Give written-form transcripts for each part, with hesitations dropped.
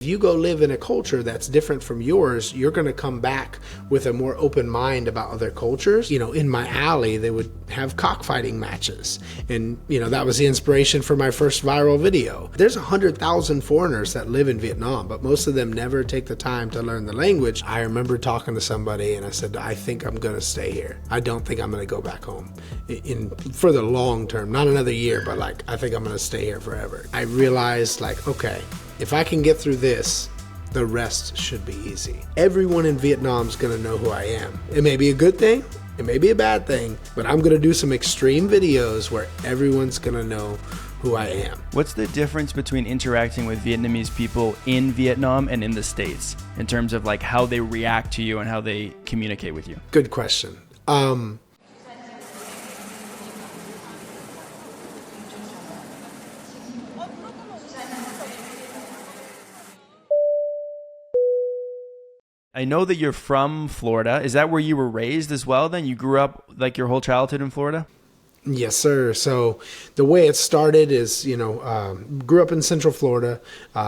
If you go live in a culture that's different from yours, you're going to come back with a more open mind about other cultures. In my alley, they would have cockfighting matches. And, that was the inspiration for my first viral video. There's 100,000 foreigners that live in Vietnam, but most of them never take the time to learn the language. I remember talking to somebody and I said, I think I'm going to stay here. I don't think I'm going to go back home for the long term, not another year, but I think I'm going to stay here forever. I realized okay, if I can get through this, the rest should be easy. Everyone in Vietnam is going to know who I am. It may be a good thing, it may be a bad thing, but I'm going to do some extreme videos where everyone's going to know who I am. What's the difference between interacting with Vietnamese people in Vietnam and in the States in terms of how they react to you and how they communicate with you? Good question. I know that you're from Florida. Is that where you were raised as well then? You grew up your whole childhood in Florida? Yes, sir. So the way it started is, grew up in Central Florida,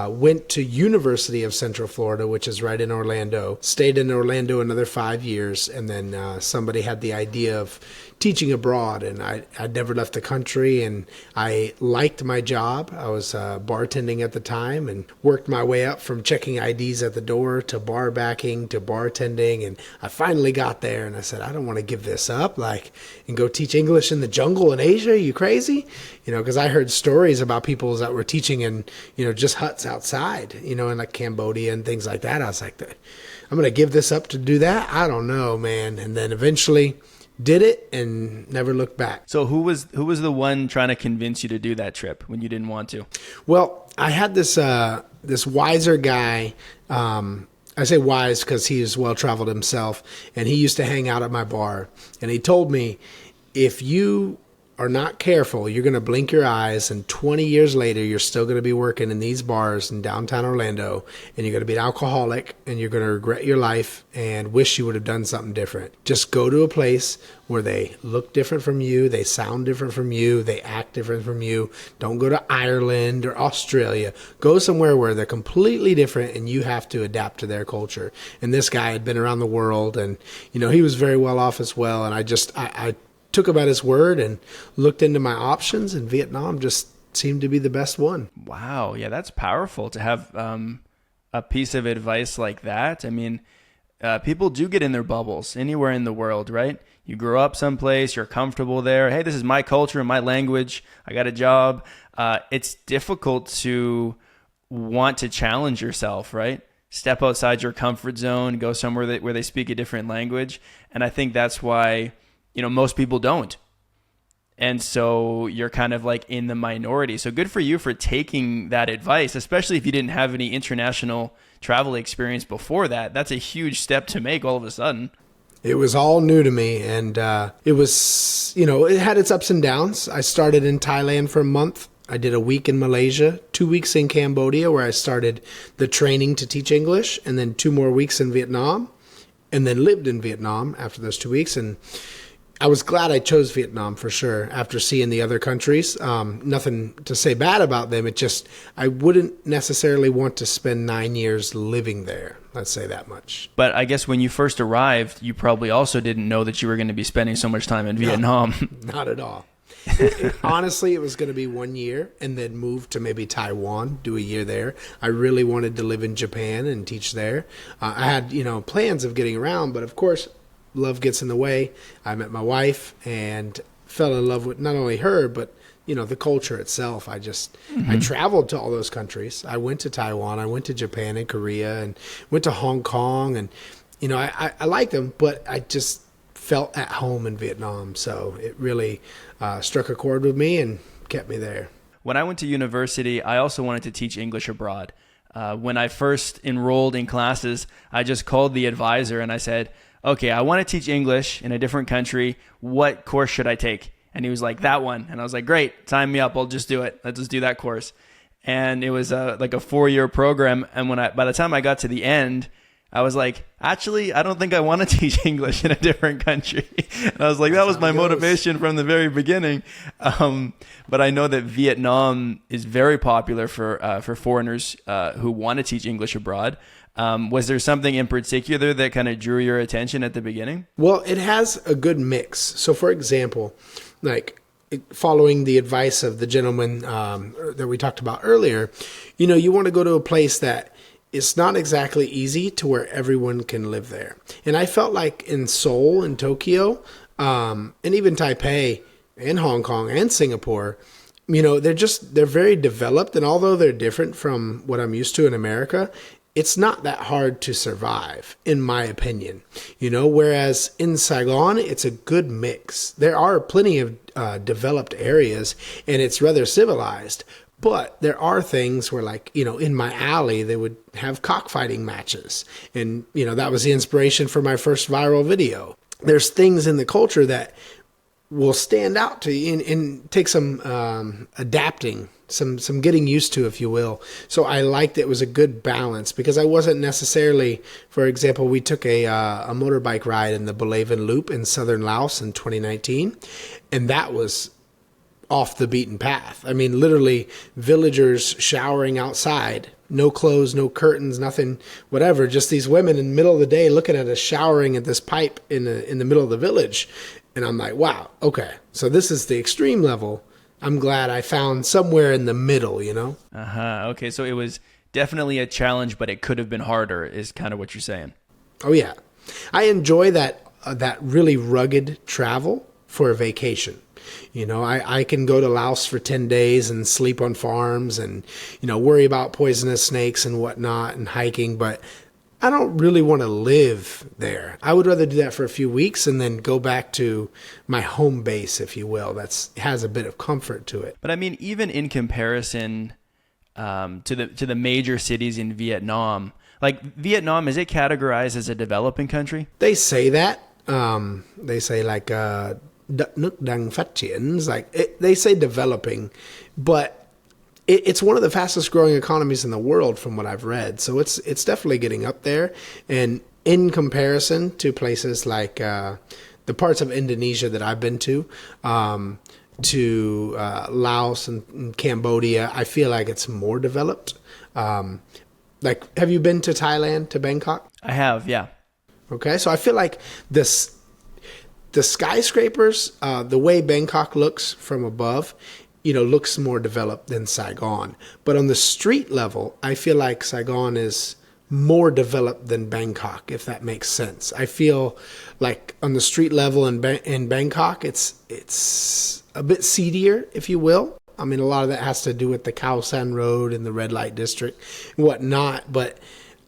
went to University of Central Florida, which is right in Orlando, stayed in Orlando another 5 years, and then somebody had the idea of teaching abroad, and I'd never left the country, and I liked my job. I was bartending at the time and worked my way up from checking IDs at the door to bar backing to bartending, and I finally got there, and I said, I don't want to give this up, and go teach English in the jungle in Asia. Are you crazy? Because I heard stories about people that were teaching in, just huts outside, in Cambodia and things like that. I was like, I'm going to give this up to do that? I don't know, man. And then eventually did it and never looked back. So who was the one trying to convince you to do that trip when you didn't want to? Well, I had this wiser guy. I say wise because he is well-traveled himself, and he used to hang out at my bar. And he told me, if you are not careful, you're going to blink your eyes, and 20 years later, you're still going to be working in these bars in downtown Orlando, and you're going to be an alcoholic, and you're going to regret your life and wish you would have done something different. Just go to a place where they look different from you, they sound different from you, they act different from you. Don't go to Ireland or Australia. Go somewhere where they're completely different, and you have to adapt to their culture. And this guy had been around the world, and he was very well off as well, and I took him at his word and looked into my options, and Vietnam just seemed to be the best one. Wow. Yeah, that's powerful to have a piece of advice like that. I mean, people do get in their bubbles anywhere in the world, right? You grow up someplace, you're comfortable there. Hey, this is my culture and my language. I got a job. It's difficult to want to challenge yourself, right? Step outside your comfort zone, go somewhere where they speak a different language. And I think that's why most people don't. And so you're kind of in the minority. So good for you for taking that advice, especially if you didn't have any international travel experience before that. That's a huge step to make all of a sudden. It was all new to me, and it was, it had its ups and downs. I started in Thailand for a month. I did a week in Malaysia, 2 weeks in Cambodia, where I started the training to teach English, and then 2 more weeks in Vietnam, and then lived in Vietnam after those 2 weeks. And I was glad I chose Vietnam for sure after seeing the other countries. Nothing to say bad about them. It just, I wouldn't necessarily want to spend 9 years living there. Let's say that much. But I guess when you first arrived, you probably also didn't know that you were going to be spending so much time in Vietnam. Not at all. Honestly, it was going to be 1 year and then move to maybe Taiwan, do a year there. I really wanted to live in Japan and teach there. I had, plans of getting around, but of course, love gets in the way. I met my wife and fell in love with not only her, but, the culture itself. I traveled to all those countries. I went to Taiwan, I went to Japan and Korea, and went to Hong Kong. And, I liked them, but I just felt at home in Vietnam. So it really struck a chord with me and kept me there. When I went to university, I also wanted to teach English abroad. When I first enrolled in classes, I just called the advisor and I said, okay, I want to teach English in a different country. What course should I take? And he was like, that one. And I was like, great, sign me up. I'll just do it. Let's just do that course. And it was a 4-year program. And by the time I got to the end, I was like, actually, I don't think I want to teach English in a different country. And I was like, that was my motivation from the very beginning. But I know that Vietnam is very popular for foreigners who want to teach English abroad. Was there something in particular that kind of drew your attention at the beginning? Well, it has a good mix. So, for example, like following the advice of the gentleman that we talked about earlier, you want to go to a place that it's not exactly easy to where everyone can live there. And I felt like in Seoul and Tokyo, and even Taipei and Hong Kong and Singapore, they're very developed. And although they're different from what I'm used to in America, it's not that hard to survive, in my opinion. Whereas in Saigon, it's a good mix. There are plenty of developed areas, and it's rather civilized. But there are things where, like, in my alley, they would have cockfighting matches. And, that was the inspiration for my first viral video. There's things in the culture that will stand out to you and take some adapting, some getting used to, if you will. So I liked it was a good balance because I wasn't necessarily, for example, we took a motorbike ride in the Balavan Loop in southern Laos in 2019. And that was off the beaten path. I mean, literally villagers showering outside, no clothes, no curtains, nothing, whatever. Just these women in the middle of the day looking at us showering at this pipe in the middle of the village. And I'm like, wow, okay. So this is the extreme level. I'm glad I found somewhere in the middle, Okay. So it was definitely a challenge, but it could have been harder is kind of what you're saying. Oh yeah. I enjoy that really rugged travel for a vacation. I can go to Laos for 10 days and sleep on farms and, worry about poisonous snakes and whatnot and hiking, but I don't really want to live there. I would rather do that for a few weeks and then go back to my home base, if you will. Has a bit of comfort to it. But I mean, even in comparison to the major cities in Vietnam, like Vietnam, is it categorized as a developing country? They say that. They say like đất nước đang phát triển, they say developing, but it's one of the fastest growing economies in the world from what I've read. So it's definitely getting up there. And in comparison to places like the parts of Indonesia that I've been to Laos and Cambodia, I feel like it's more developed. Have you been to Thailand, to Bangkok? I have, yeah. Okay, so I feel like the skyscrapers, the way Bangkok looks from above, looks more developed than Saigon. But on the street level, I feel like Saigon is more developed than Bangkok, if that makes sense. I feel like on the street level in Bangkok, it's a bit seedier, if you will. I mean, a lot of that has to do with the Khao San Road and the red light district and whatnot. But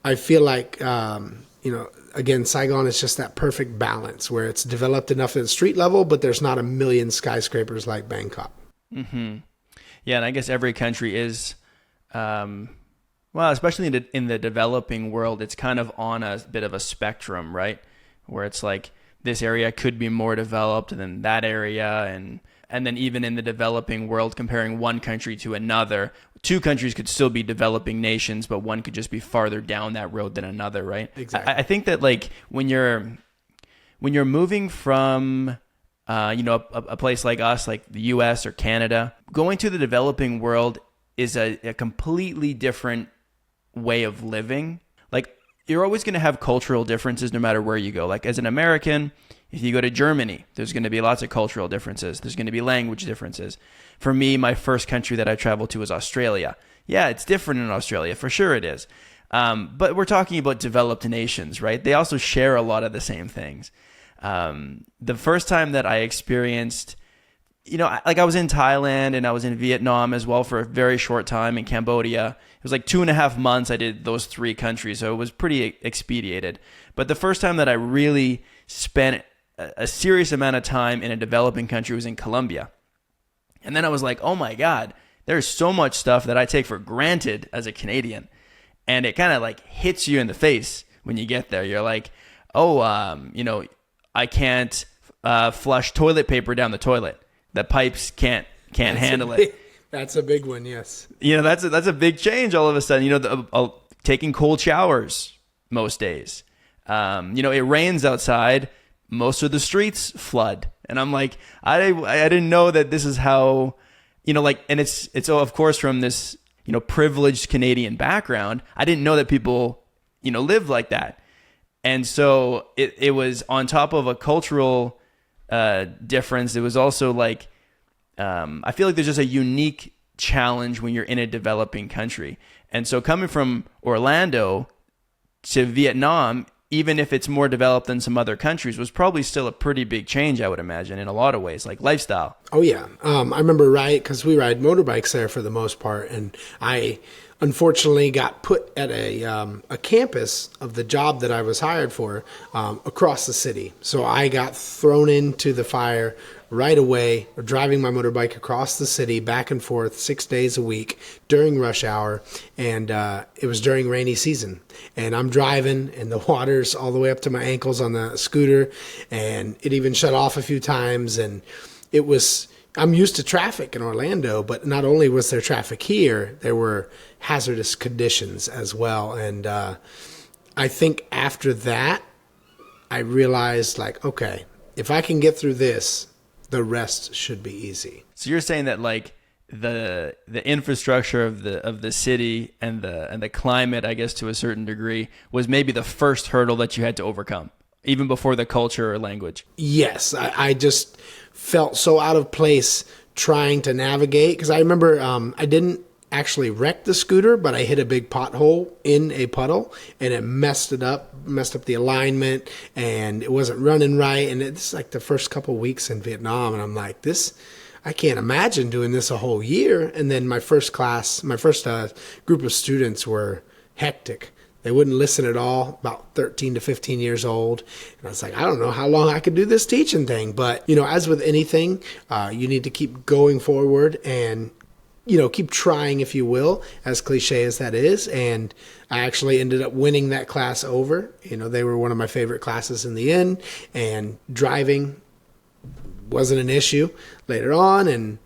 I feel like, again, Saigon is just that perfect balance where it's developed enough at the street level, but there's not a million skyscrapers like Bangkok. Mm-hmm. Yeah, and I guess every country is, especially in the developing world, it's kind of on a bit of a spectrum, right? Where it's like this area could be more developed than that area, and then even in the developing world, comparing one country to another, two countries could still be developing nations, but one could just be farther down that road than another, right? Exactly. I think that like when you're moving from a place like us, like the US or Canada, going to the developing world is a completely different way of living. Like you're always going to have cultural differences no matter where you go. Like as an American, if you go to Germany, there's going to be lots of cultural differences. There's going to be language differences. For me, my first country that I traveled to was Australia. Yeah, it's different in Australia. For sure it is. But we're talking about developed nations, right? They also share a lot of the same things. The first time that I experienced, I was in Thailand and I was in Vietnam as well for a very short time, in Cambodia. It was like 2.5 months I did those three countries, so it was pretty expedited. But the first time that I really spent a serious amount of time in a developing country was in Colombia. And then I was like, oh my God, there's so much stuff that I take for granted as a Canadian. And it kind of like hits you in the face when you get there. You're like, I can't flush toilet paper down the toilet. The pipes can't handle it. That's a big one, yes. That's a big change all of a sudden. Taking cold showers. most days. It rains outside, most of the streets flood. And I'm like, I didn't know that this is how, and it's of course from this, privileged Canadian background. I didn't know that people, live like that. And so it was on top of a cultural difference. It was also like, I feel like there's just a unique challenge when you're in a developing country. And so coming from Orlando to Vietnam, even if it's more developed than some other countries, was probably still a pretty big change, I would imagine, in a lot of ways, like lifestyle. Oh, yeah. I remember, because we ride motorbikes there for the most part, and I unfortunately got put at a campus of the job that I was hired for across the city. So I got thrown into the fire right away, driving my motorbike across the city back and forth 6 days a week during rush hour. And it was during rainy season. And I'm driving and the water's all the way up to my ankles on the scooter. And it even shut off a few times. And I'm used to traffic in Orlando, but not only was there traffic here, there were hazardous conditions as well. And I think after that, I realized okay, if I can get through this, the rest should be easy. So you're saying that the infrastructure of the city and the climate, I guess to a certain degree, was maybe the first hurdle that you had to overcome, even before the culture or language. Yes, I just felt so out of place trying to navigate, because I remember I didn't actually wreck the scooter, but I hit a big pothole in a puddle and it messed up the alignment, and it wasn't running right. And it's like the first couple weeks in Vietnam, and I'm like, I can't imagine doing this a whole year. And then my first group of students were hectic. They wouldn't listen at all, about 13 to 15 years old. And I was like, I don't know how long I could do this teaching thing. But, as with anything, you need to keep going forward and, keep trying, if you will, as cliche as that is. And I actually ended up winning that class over. They were one of my favorite classes in the end. And driving wasn't an issue later on. And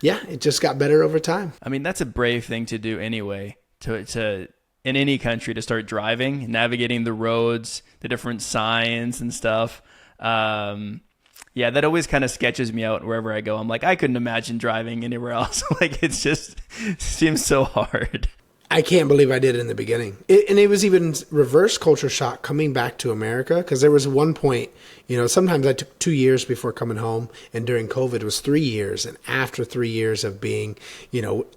yeah, it just got better over time. I mean, that's a brave thing to do anyway, to in any country, to start driving, navigating the roads, the different signs and stuff. Yeah, that always kind of sketches me out wherever I go. I'm like, I couldn't imagine driving anywhere else. It's just seems so hard. I can't believe I did it in the beginning. And it was even reverse culture shock coming back to America, because there was one point, sometimes I took 2 years before coming home, and during COVID it was 3 years. And after 3 years of being,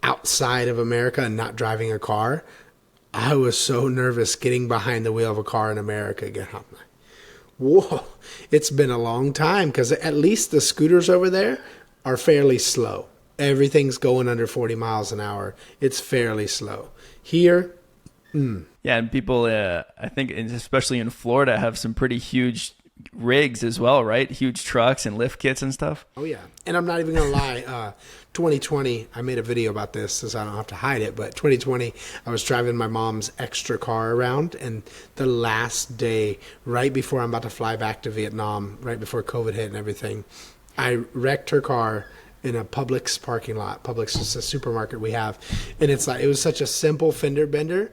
outside of America and not driving a car, I was so nervous getting behind the wheel of a car in America again. I'm like, whoa, it's been a long time, because at least the scooters over there are fairly slow. Everything's going under 40 miles an hour. It's fairly slow. Here, Yeah, and people, I think, especially in Florida, have some pretty huge rigs as well, right? Huge trucks and lift kits and stuff. Oh, yeah. And I'm not even going to lie. 2020, I made a video about this, so I don't have to hide it. But 2020, I was driving my mom's extra car around. And the last day, right before I'm about to fly back to Vietnam, right before COVID hit and everything, I wrecked her car in a Publix parking lot. Publix is a supermarket we have. And it was such a simple fender bender,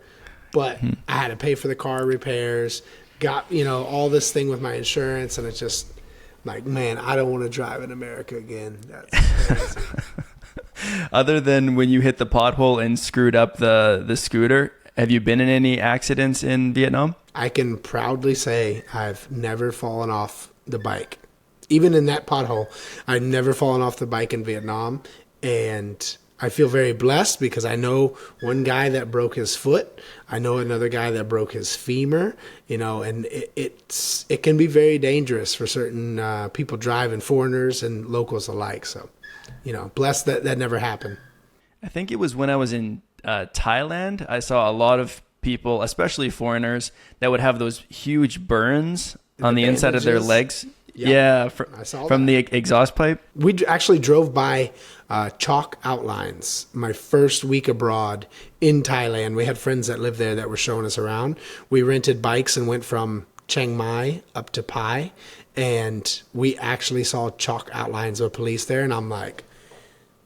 but I had to pay for the car repairs, got, all this thing with my insurance. And it's just like, man, I don't want to drive in America again. That's crazy. Other than when you hit the pothole and screwed up the scooter, have you been in any accidents in Vietnam? I can proudly say I've never fallen off the bike. Even in that pothole, I've never fallen off the bike in Vietnam. And I feel very blessed, because I know one guy that broke his foot. I know another guy that broke his femur, and it can be very dangerous for certain people driving, foreigners and locals alike. So, blessed that never happened. I think it was when I was in Thailand, I saw a lot of people, especially foreigners, that would have those huge burns on the inside of their legs. Yeah, from the exhaust pipe. We actually drove by chalk outlines my first week abroad in Thailand. We had friends that lived there that were showing us around. We rented bikes and went from Chiang Mai up to Pai, and we actually saw chalk outlines of police there. And I'm like,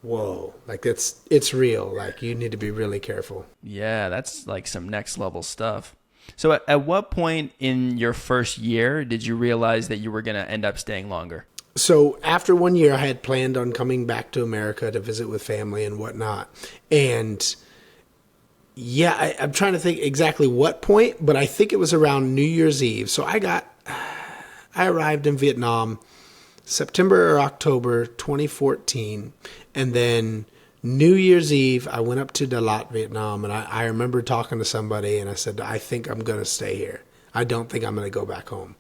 whoa, it's real. You need to be really careful. Yeah, that's like some next level stuff. So at what point in your first year did you realize that you were going to end up staying longer? So after 1 year, I had planned on coming back to America to visit with family and whatnot. And yeah, I'm trying to think exactly what point, but I think it was around New Year's Eve. So I arrived in Vietnam September or October 2014. And then New Year's Eve, I went up to Dalat, Vietnam. And I remember talking to somebody and I said, I think I'm going to stay here. I don't think I'm going to go back home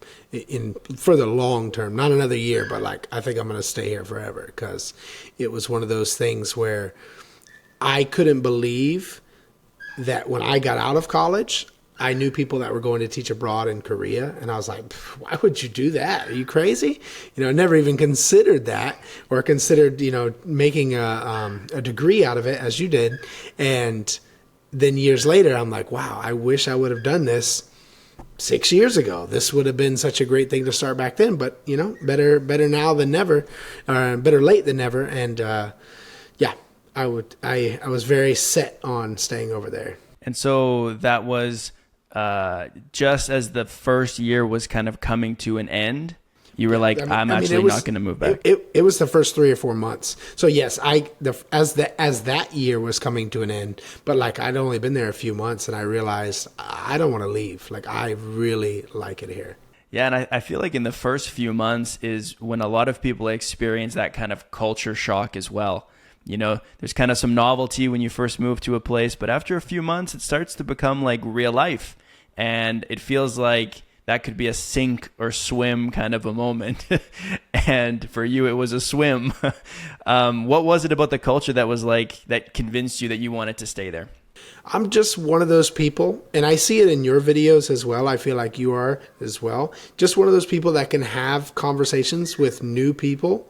for the long term, not another year, but like, I think I'm going to stay here forever, because it was one of those things where I couldn't believe that when I got out of college, I knew people that were going to teach abroad in Korea. And I was like, why would you do that? Are you crazy? I never even considered that, or considered, making a degree out of it as you did. And then years later, I'm like, wow, I wish I would have done this 6 years ago. This would have been such a great thing to start back then, but better now than never, better late than never. And yeah, I was very set on staying over there. And so that was just as the first year was kind of coming to an end. You were like, I'm actually not going to move back. It was the first 3 or 4 months. So yes, as that year was coming to an end, but like I'd only been there a few months, and I realized I don't want to leave. Like, I really like it here. Yeah, and I feel like in the first few months is when a lot of people experience that kind of culture shock as well. There's kind of some novelty when you first move to a place, but after a few months, it starts to become like real life, and it feels like that could be a sink or swim kind of a moment. And for you, it was a swim. What was it about the culture that convinced you that you wanted to stay there? I'm just one of those people, and I see it in your videos as well. I feel like you are as well. Just one of those people that can have conversations with new people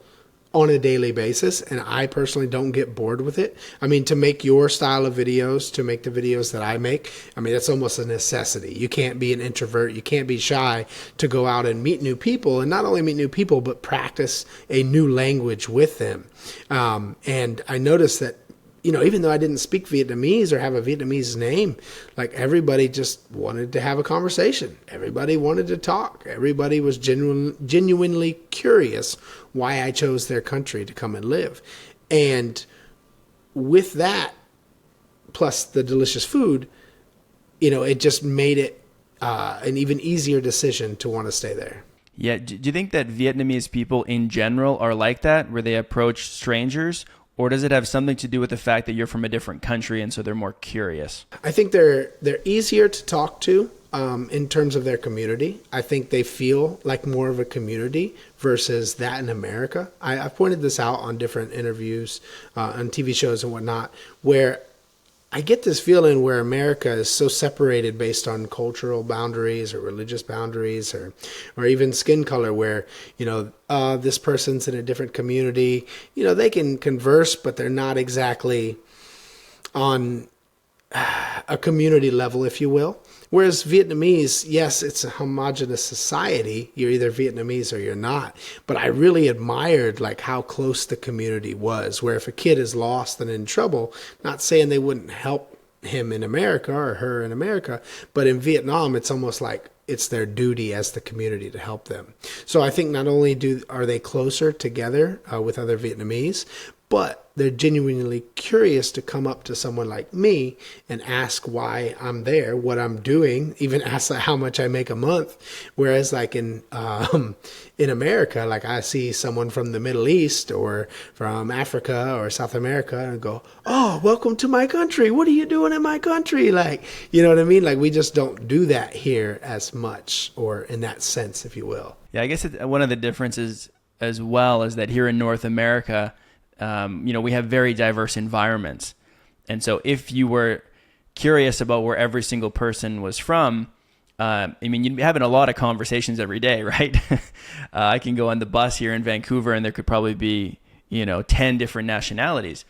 on a daily basis, and I personally don't get bored with it. I mean, to make your style of videos, to make the videos that I make, I mean, it's almost a necessity. You can't be an introvert, you can't be shy to go out and meet new people, and not only meet new people, but practice a new language with them. And I noticed that, even though I didn't speak Vietnamese or have a Vietnamese name, like, everybody just wanted to have a conversation. Everybody wanted to talk. Everybody was genuinely curious why I chose their country to come and live. And with that, plus the delicious food, it just made it an even easier decision to want to stay there. Yeah. Do you think that Vietnamese people in general are like that, where they approach strangers? Or does it have something to do with the fact that you're from a different country and so they're more curious? I think they're easier to talk to in terms of their community. I think they feel like more of a community versus that in America. I've pointed this out on different interviews, on TV shows and whatnot, where I get this feeling where America is so separated based on cultural boundaries or religious boundaries or even skin color, where, this person's in a different community. They can converse, but they're not exactly on a community level, if you will. Whereas Vietnamese, yes, it's a homogenous society. You're either Vietnamese or you're not. But I really admired like how close the community was, where if a kid is lost and in trouble, not saying they wouldn't help him in America or her in America, but in Vietnam, it's almost like it's their duty as the community to help them. So I think not only are they closer together with other Vietnamese, but they're genuinely curious to come up to someone like me and ask why I'm there, what I'm doing, even ask how much I make a month. Whereas like in America, like I see someone from the Middle East or from Africa or South America and go, "Oh, welcome to my country. What are you doing in my country?" Like, you know what I mean? Like, we just don't do that here as much, or in that sense, if you will. Yeah, I guess one of the differences as well is that here in North America, we have very diverse environments. And so if you were curious about where every single person was from, you'd be having a lot of conversations every day, right? I can go on the bus here in Vancouver and there could probably be, 10 different nationalities.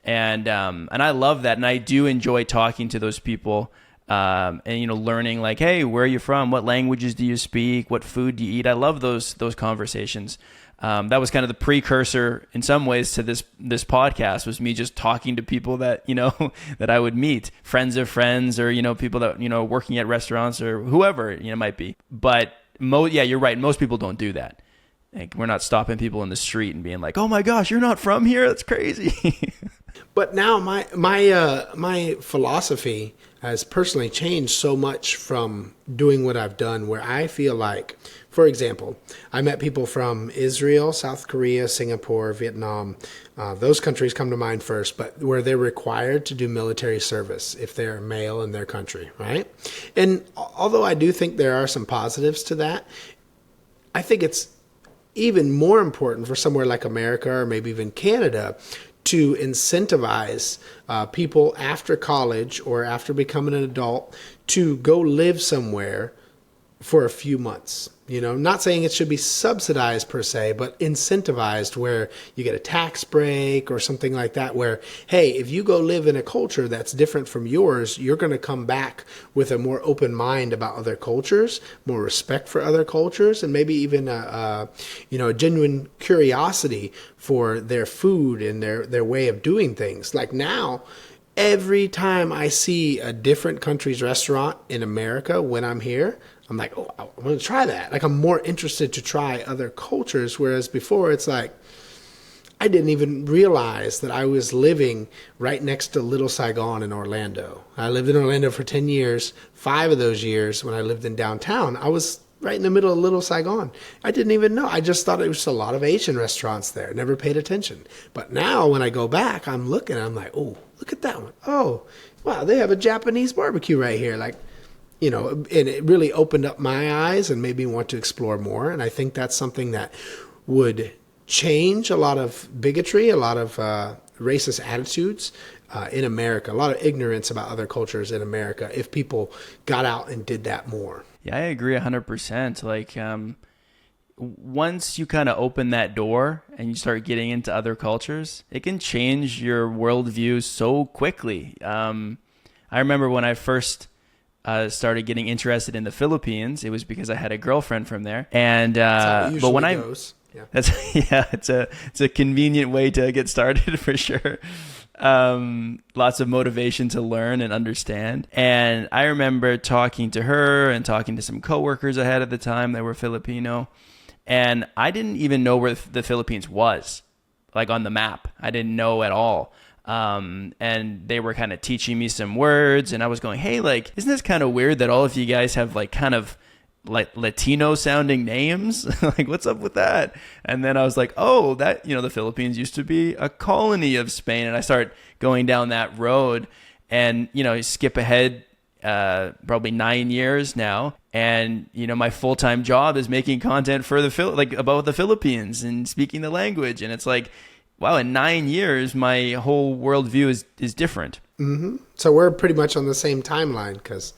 And I love that. And I do enjoy talking to those people, and, learning like, hey, where are you from? What languages do you speak? What food do you eat? I love those conversations. That was kind of the precursor in some ways to this podcast, was me just talking to people that, that I would meet, friends of friends, or, people that, working at restaurants or whoever, might be. But yeah, you're right. Most people don't do that. Like, we're not stopping people in the street and being like, "Oh my gosh, you're not from here? That's crazy." But now my philosophy has personally changed so much from doing what I've done, where I feel like, for example, I met people from Israel, South Korea, Singapore, Vietnam. Those countries come to mind first, but where they're required to do military service if they're male in their country, right? And although I do think there are some positives to that, I think it's even more important for somewhere like America or maybe even Canada to incentivize people after college or after becoming an adult to go live somewhere for a few months. Not saying it should be subsidized per se, but incentivized, where you get a tax break or something like that, where, hey, if you go live in a culture that's different from yours, you're going to come back with a more open mind about other cultures, more respect for other cultures, and maybe even a genuine curiosity for their food and their way of doing things. Like now, every time I see a different country's restaurant in America when I'm here, I'm like, oh, I want to try that. Like, I'm more interested to try other cultures, whereas before it's like, I didn't even realize that I was living right next to Little Saigon in Orlando. I lived in Orlando for 10 years. 5 of those years when I lived in downtown, I was right in the middle of Little Saigon. I didn't even know. I just thought it was a lot of Asian restaurants there. Never paid attention. But now when I go back, I'm looking, I'm like, oh, look at that one. Oh, wow, they have a Japanese barbecue right here. Like, and it really opened up my eyes and made me want to explore more. And I think that's something that would change a lot of bigotry, a lot of racist attitudes in America, a lot of ignorance about other cultures in America, if people got out and did that more. Yeah, I agree 100%. Like, once you kind of open that door and you start getting into other cultures, it can change your worldview so quickly. I remember when I first started getting interested in the Philippines, it was because I had a girlfriend from there. And but when goes. It's a convenient way to get started for sure. Lots of motivation to learn and understand. And I remember talking to her and talking to some coworkers I had at the time that were Filipino, and I didn't even know where the Philippines was, like on the map. I didn't know at all. And they were kind of teaching me some words, and I was going, hey, like, isn't this kind of weird that all of you guys have like kind of like Latino sounding names? Like, what's up with that? And then I was like, oh, that, the Philippines used to be a colony of Spain. And I start going down that road, and, skip ahead, probably 9 years now. And, my full-time job is making content for about the Philippines and speaking the language. And it's like, wow, in 9 years, my whole worldview is different. Mm-hmm. So we're pretty much on the same timeline because,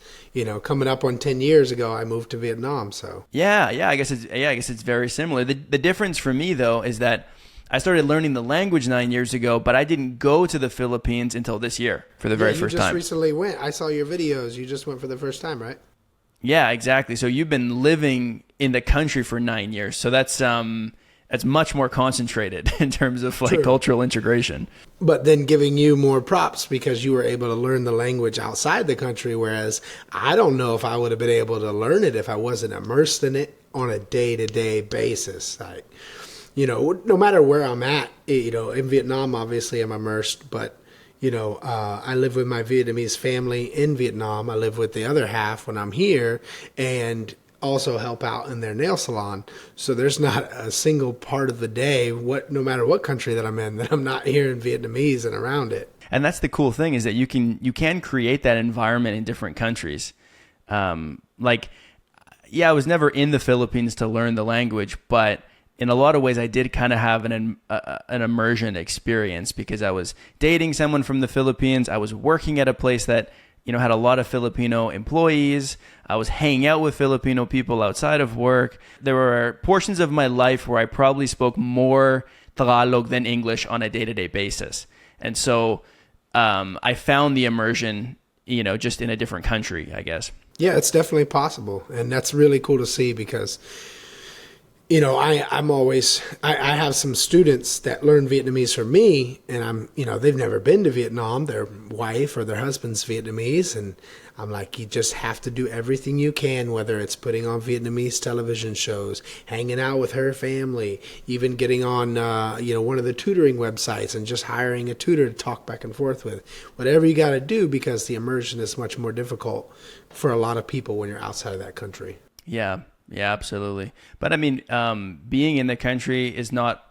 coming up on 10 years ago, I moved to Vietnam. So yeah, I guess it's very similar. The difference for me though is that I started learning the language 9 years ago, but I didn't go to the Philippines until this year for the very first time. You just recently went. I saw your videos. You just went for the first time, right? Yeah, exactly. So you've been living in the country for 9 years. So that's much more concentrated in terms of like cultural integration. But then giving you more props because you were able to learn the language outside the country, whereas I don't know if I would have been able to learn it if I wasn't immersed in it on a day-to-day basis. Like, no matter where I'm at, in Vietnam, obviously I'm immersed, but I live with my Vietnamese family in Vietnam. I live with the other half when I'm here, and also help out in their nail salon. So there's not a single part of the day, no matter what country that I'm in, that I'm not hearing Vietnamese and around it. And that's the cool thing, is that you can create that environment in different countries. I was never in the Philippines to learn the language, but in a lot of ways I did kind of have an immersion experience because I was dating someone from the Philippines. I was working at a place that had a lot of Filipino employees. I was hanging out with Filipino people outside of work. There were portions of my life where I probably spoke more Tagalog than English on a day-to-day basis. And so I found the immersion, just in a different country, I guess. Yeah, it's definitely possible. And that's really cool to see because I have some students that learn Vietnamese from me, and they've never been to Vietnam. Their wife or their husband's Vietnamese, and I'm like, you just have to do everything you can, whether it's putting on Vietnamese television shows, hanging out with her family, even getting on, one of the tutoring websites and just hiring a tutor to talk back and forth with. Whatever you got to do, because the immersion is much more difficult for a lot of people when you're outside of that country. Yeah. Yeah, absolutely. But I mean, being in the country it's not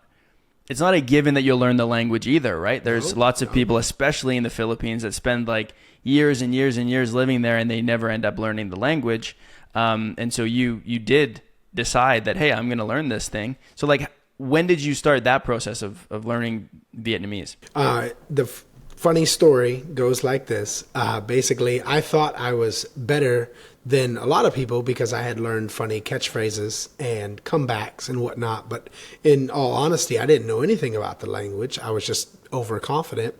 a given that you'll learn the language either, right? There's lots of people, especially in the Philippines, that spend like years and years and years living there and they never end up learning the language. And so you did decide that, hey, I'm going to learn this thing. So like, when did you start that process of learning Vietnamese? Funny story goes like this. Basically, I thought I was better than a lot of people because I had learned funny catchphrases and comebacks and whatnot. But in all honesty, I didn't know anything about the language. I was just overconfident.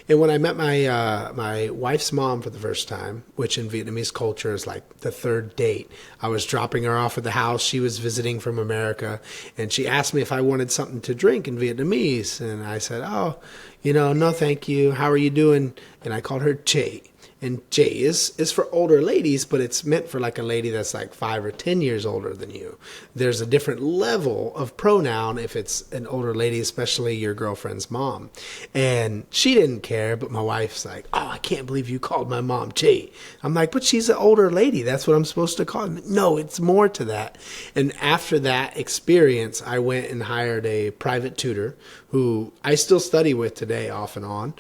And when I met my wife's mom for the first time, which in Vietnamese culture is like the third date, I was dropping her off at the house. She was visiting from America, and she asked me if I wanted something to drink in Vietnamese. And I said, no, thank you. How are you doing? And I called her Che. And Che is for older ladies, but it's meant for like a lady that's like 5 or 10 years older than you. There's a different level of pronoun if it's an older lady, especially your girlfriend's mom. And she didn't care, but my wife's like, oh, I can't believe you called my mom Che. I'm like, but she's an older lady. That's what I'm supposed to call her. No, it's more to that. And after that experience, I went and hired a private tutor who I still study with today off and on.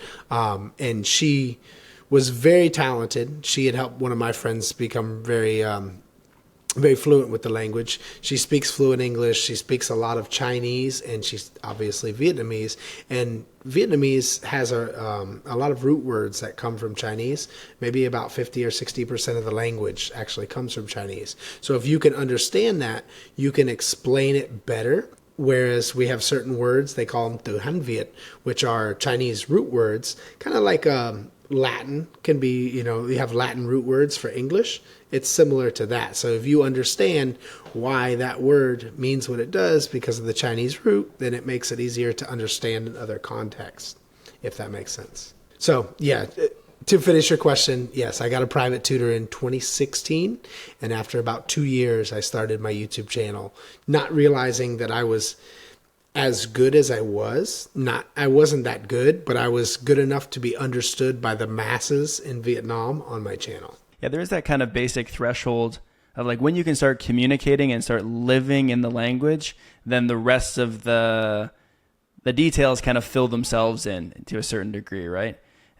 And she was very talented. She had helped one of my friends become very fluent with the language. She speaks fluent English. She speaks a lot of Chinese, and she's obviously Vietnamese. And Vietnamese has a lot of root words that come from Chinese. Maybe about 50 or 60% of the language actually comes from Chinese. So if you can understand that, you can explain it better. Whereas we have certain words, they call them Từ Han Viet, which are Chinese root words, kind of like Latin can be, you have Latin root words for English. It's similar to that. So if you understand why that word means what it does because of the Chinese root, then it makes it easier to understand in other contexts, if that makes sense. So yeah, to finish your question, yes, I got a private tutor in 2016. And after about 2 years, I started my YouTube channel, not realizing that I was as good as I was. I wasn't that good, but I was good enough to be understood by the masses in Vietnam on my channel. Yeah, there is that kind of basic threshold of like when you can start communicating and start living in the language, then the rest of the details kind of fill themselves in to a certain degree, right?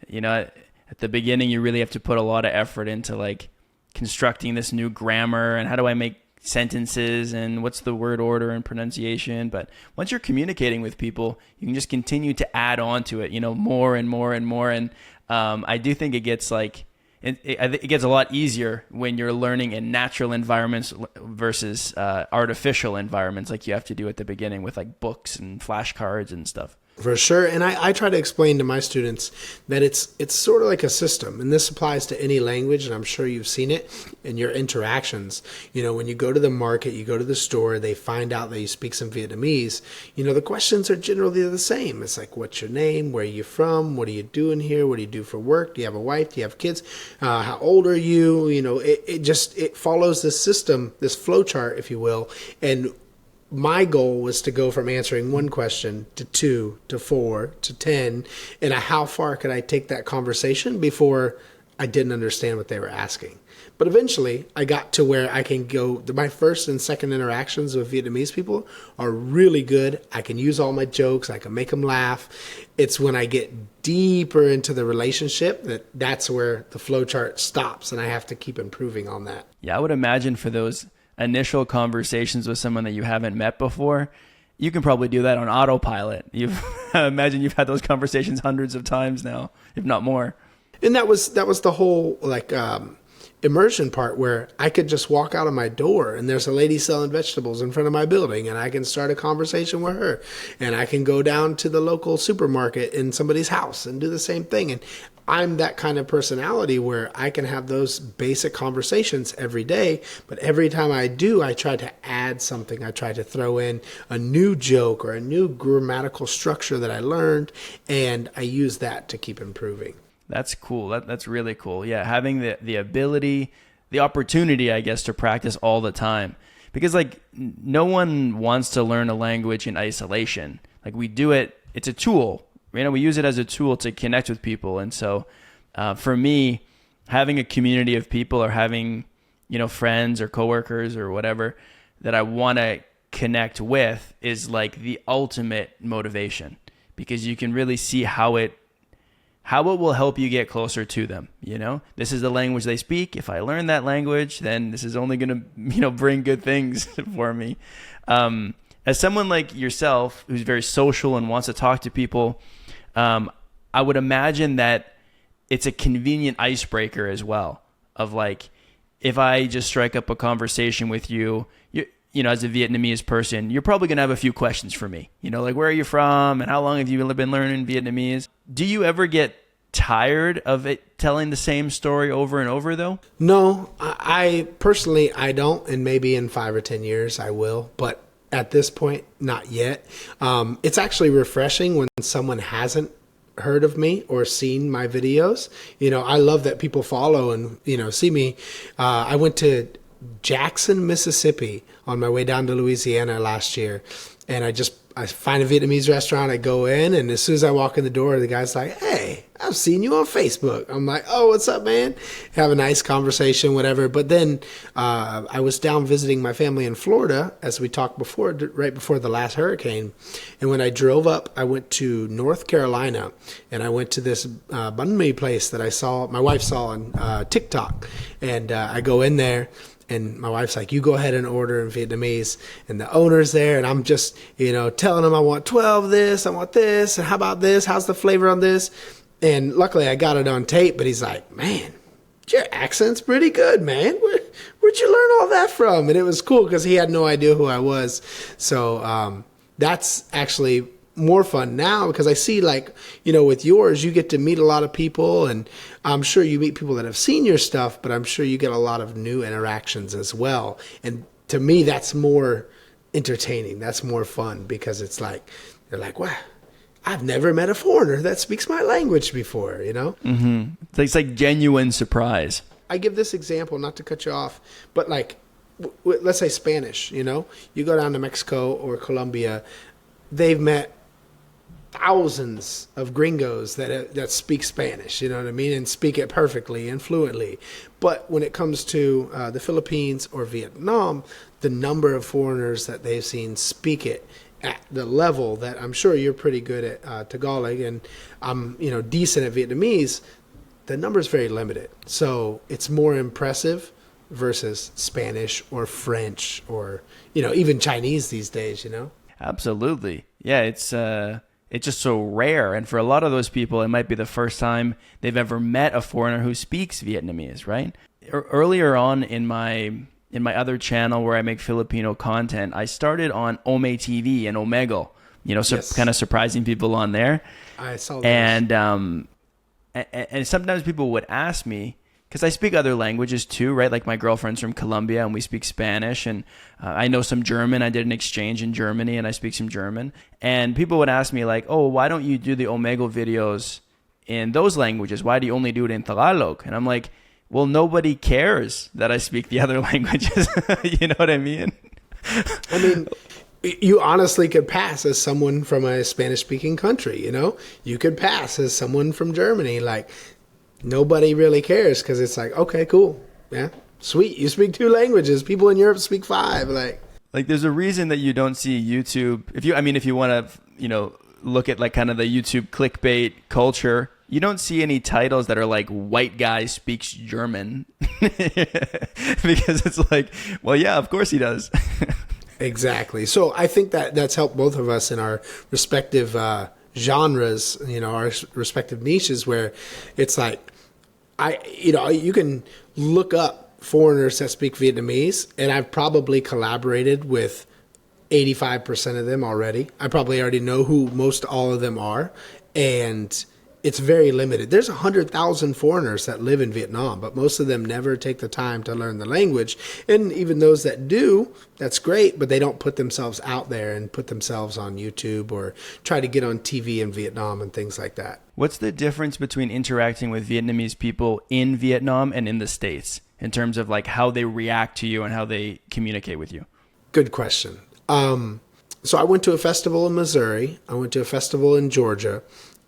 At the beginning, you really have to put a lot of effort into like constructing this new grammar and how do I make sentences and what's the word order and pronunciation. But once you're communicating with people, you can just continue to add on to it, more and more and more. And I do think it gets it gets a lot easier when you're learning in natural environments versus artificial environments like you have to do at the beginning with like books and flashcards and stuff. For sure. And I try to explain to my students that it's sort of like a system. And this applies to any language. And I'm sure you've seen it in your interactions. When you go to the market, you go to the store, they find out that you speak some Vietnamese. The questions are generally the same. It's like, what's your name? Where are you from? What are you doing here? What do you do for work? Do you have a wife? Do you have kids? How old are you? It follows this system, this flow chart, if you will. And my goal was to go from answering one question to 2 to 4 to 10. And how far could I take that conversation before I didn't understand what they were asking? But eventually I got to where I can go. My first and second interactions with Vietnamese people are really good. I can use all my jokes. I can make them laugh. It's when I get deeper into the relationship that's where the flow chart stops. And I have to keep improving on that. Yeah, I would imagine for those initial conversations with someone that you haven't met before, you can probably do that on autopilot. I imagine you've had those conversations hundreds of times now, if not more. And that was the whole immersion part where I could just walk out of my door and there's a lady selling vegetables in front of my building and I can start a conversation with her, and I can go down to the local supermarket in somebody's house and do the same thing. And I'm that kind of personality where I can have those basic conversations every day, but every time I do, I try to add something. I try to throw in a new joke or a new grammatical structure that I learned, and I use that to keep improving. That's cool. That's really cool. Yeah, having the ability, the opportunity, I guess, to practice all the time. Because like no one wants to learn a language in isolation. Like we do it, it's a tool. You know, we use it as a tool to connect with people. And so for me, having a community of people or having, you know, friends or coworkers or whatever that I want to connect with is like the ultimate motivation, because you can really see how it will help you get closer to them. You know, this is the language they speak. If I learn that language, then this is only going to, you know, bring good things for me. As someone like yourself, who's very social and wants to talk to people, I would imagine that it's a convenient icebreaker as well. Of like, if I just strike up a conversation with you, you know, as a Vietnamese person, you're probably going to have a few questions for me. You know, like, where are you from? And how long have you been learning Vietnamese? Do you ever get tired of it telling the same story over and over, though? No, I personally, I don't. And maybe in 5 or 10 years I will. But at this point, not yet. It's actually refreshing when someone hasn't heard of me or seen my videos. You know, I love that people follow and, you know, see me. I went to Jackson, Mississippi on my way down to Louisiana last year. And I find a Vietnamese restaurant, I go in, and as soon as I walk in the door, the guy's like, "Hey, I've seen you on Facebook." I'm like, "Oh, what's up, man?" Have a nice conversation, whatever. But then I was down visiting my family in Florida, as we talked before, right before the last hurricane. And when I drove up, I went to North Carolina, and I went to this banh mi place that my wife saw on TikTok. And I go in there, and my wife's like, "You go ahead and order in Vietnamese." And the owner's there, and I'm just, you know, telling him I want 12 of this, I want this, and how about this? How's the flavor on this? And luckily I got it on tape, but he's like, "Man, your accent's pretty good, man. Where'd you learn all that from?" And it was cool because he had no idea who I was. So that's actually more fun now, because I see, like, you know, with yours, you get to meet a lot of people, and I'm sure you meet people that have seen your stuff, but I'm sure you get a lot of new interactions as well. And to me, that's more entertaining. That's more fun, because it's like, they're like, "Wow, I've never met a foreigner that speaks my language before," you know? Mm-hmm. It's like genuine surprise. I give this example, not to cut you off, but like, let's say Spanish, you know? You go down to Mexico or Colombia, they've met thousands of gringos that speak Spanish, you know what I mean, and speak it perfectly and fluently. But when it comes to the Philippines or Vietnam, the number of foreigners that they've seen speak it at the level that I'm sure you're pretty good at Tagalog, and I'm, you know, decent at Vietnamese, the number is very limited. So it's more impressive versus Spanish or French or, you know, even Chinese these days, you know? Absolutely. Yeah, it's just so rare. And for a lot of those people, it might be the first time they've ever met a foreigner who speaks Vietnamese, right? Earlier on in my other channel where I make Filipino content, I started on Ome TV and Omegle, you know, Yes. kind of surprising people on there. I saw that. And sometimes people would ask me, because I speak other languages too, right? Like my girlfriend's from Colombia and we speak Spanish, and I know some German. I did an exchange in Germany and I speak some German. And people would ask me like, "Oh, why don't you do the Omegle videos in those languages? Why do you only do it in Tagalog?" And I'm like, well, nobody cares that I speak the other languages. You know what I mean? I mean, you honestly could pass as someone from a Spanish-speaking country, you know? You could pass as someone from Germany. Like, nobody really cares, because it's like, okay, cool. Yeah, sweet. You speak 2 languages. People in Europe speak 5. Like there's a reason that you don't see YouTube. If you want to, you know, look at like kind of the YouTube clickbait culture, you don't see any titles that are like "white guy speaks German," because it's like, well, yeah, of course he does. Exactly. So I think that that's helped both of us in our respective genres, you know, our respective niches, where it's like, you can look up foreigners that speak Vietnamese, and I've probably collaborated with 85% of them already. I probably already know who most all of them are. And it's very limited. There's 100,000 foreigners that live in Vietnam, but most of them never take the time to learn the language. And even those that do, that's great, but they don't put themselves out there and put themselves on YouTube or try to get on TV in Vietnam and things like that. What's the difference between interacting with Vietnamese people in Vietnam and in the States in terms of like how they react to you and how they communicate with you? Good question. So I went to a festival in Missouri. I went to a festival in Georgia,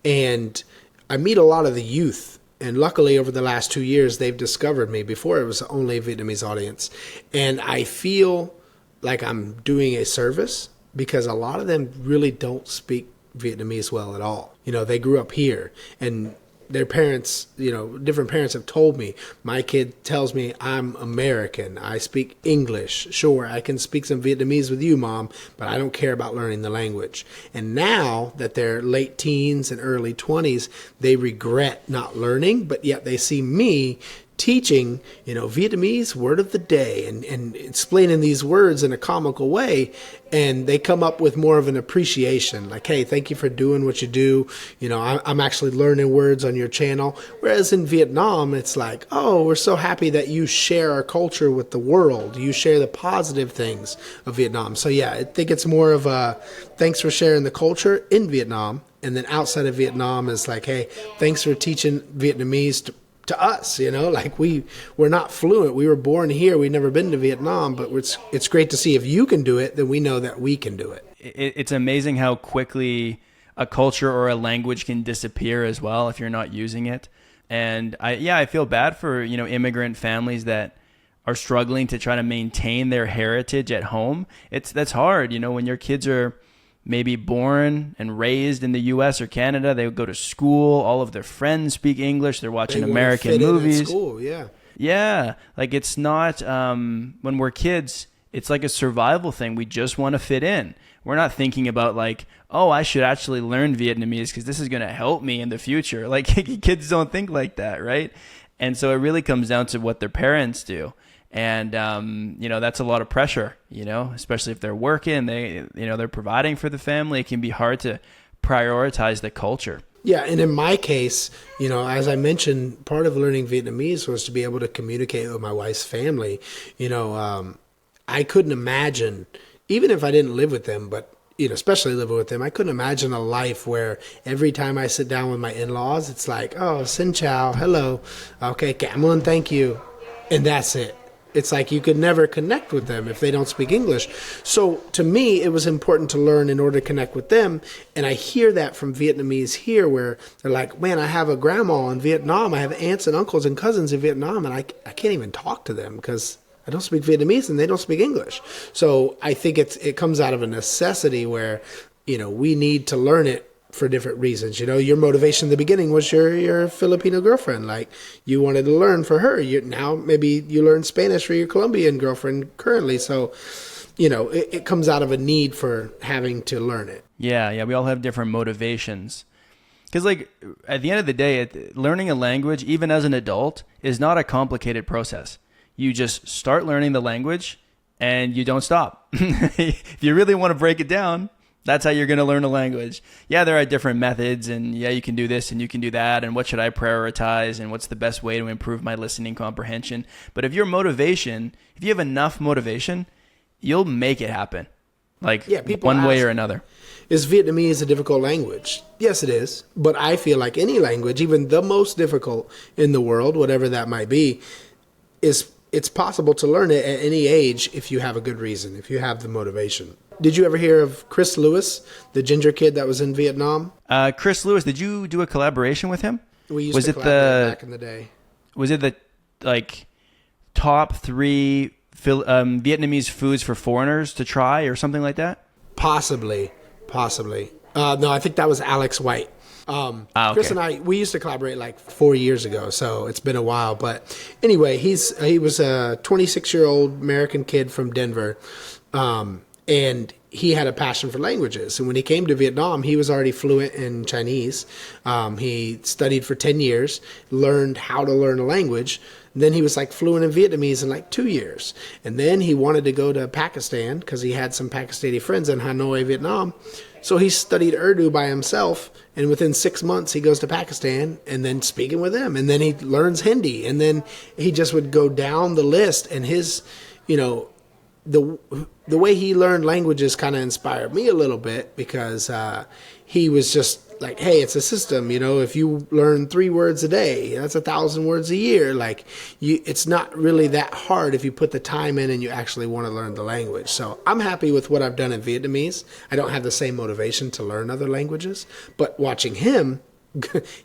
and I meet a lot of the youth. And luckily, over the last 2 years, they've discovered me. Before, it was only a Vietnamese audience. And I feel like I'm doing a service because a lot of them really don't speak Vietnamese well at all. You know, they grew up here, and their parents, you know, different parents have told me, my kid tells me I'm American. I speak English. Sure, I can speak some Vietnamese with you, Mom, but I don't care about learning the language. And now that they're late teens and early 20s, they regret not learning, but yet they see me teaching, you know, Vietnamese word of the day and explaining these words in a comical way. And they come up with more of an appreciation, like, hey, thank you for doing what you do. You know, I'm actually learning words on your channel. Whereas in Vietnam, it's like, oh, we're so happy that you share our culture with the world. You share the positive things of Vietnam. So yeah, I think it's more of a thanks for sharing the culture in Vietnam. And then outside of Vietnam is like, hey, thanks for teaching Vietnamese to us, you know, like we're not fluent. We were born here. We've never been to Vietnam, but it's great to see if you can do it, then we know that we can do it. It's amazing how quickly a culture or a language can disappear as well if you're not using it. And I feel bad for, you know, immigrant families that are struggling to try to maintain their heritage at home. That's hard, you know, when your kids are maybe born and raised in the U.S. or Canada. They would go to school. All of their friends speak English. They're watching American movies. In school, yeah. Yeah. Like it's not, when we're kids, it's like a survival thing. We just want to fit in. We're not thinking about like, oh, I should actually learn Vietnamese because this is going to help me in the future. Like kids don't think like that, right? And so it really comes down to what their parents do. And, you know, that's a lot of pressure, you know, especially if they're working, they're providing for the family. It can be hard to prioritize the culture. Yeah. And in my case, you know, as I mentioned, part of learning Vietnamese was to be able to communicate with my wife's family. You know, I couldn't imagine, even if I didn't live with them, but, you know, especially living with them, I couldn't imagine a life where every time I sit down with my in-laws, it's like, oh, xin chào, hello, okay, cảm ơn, thank you, and that's it. It's like you could never connect with them if they don't speak English. So to me, it was important to learn in order to connect with them. And I hear that from Vietnamese here where they're like, man, I have a grandma in Vietnam. I have aunts and uncles and cousins in Vietnam, and I can't even talk to them because I don't speak Vietnamese and they don't speak English. So I think it comes out of a necessity where, you know, we need to learn it for different reasons. You know, your motivation in the beginning was your Filipino girlfriend. Like you wanted to learn for her. Now maybe you learn Spanish for your Colombian girlfriend currently. So, you know, it comes out of a need for having to learn it. Yeah. We all have different motivations. Because like at the end of the day, learning a language, even as an adult, is not a complicated process. You just start learning the language and you don't stop. If you really want to break it down, that's how you're going to learn a language. Yeah, there are different methods, and yeah, you can do this and you can do that, and what should I prioritize, and what's the best way to improve my listening comprehension. But if you have enough motivation, you'll make it happen. Like one way or another. Is Vietnamese a difficult language? Yes, it is. But I feel like any language, even the most difficult in the world, whatever that might be, it's possible to learn it at any age if you have a good reason, if you have the motivation. Did you ever hear of Chris Lewis, the ginger kid that was in Vietnam? Chris Lewis, did you do a collaboration with him? We used to collaborate back in the day. Was it the like top 3 Vietnamese foods for foreigners to try or something like that? Possibly. No, I think that was Alex White. Okay. Chris and I, we used to collaborate like 4 years ago, so it's been a while. But anyway, he was a 26-year-old American kid from Denver. And he had a passion for languages. And when he came to Vietnam, he was already fluent in Chinese. He studied for 10 years, learned how to learn a language. Then he was like fluent in Vietnamese in like 2 years. And then he wanted to go to Pakistan because he had some Pakistani friends in Hanoi, Vietnam. So he studied Urdu by himself. And within 6 months, he goes to Pakistan and then speaking with them. And then he learns Hindi. And then he just would go down the list. And his, you know, the way he learned languages kind of inspired me a little bit because he was just like, hey, it's a system. You know, if you learn 3 words a day, that's 1,000 words a year. Like, it's not really that hard if you put the time in and you actually want to learn the language. So I'm happy with what I've done in Vietnamese. I don't have the same motivation to learn other languages, but watching him,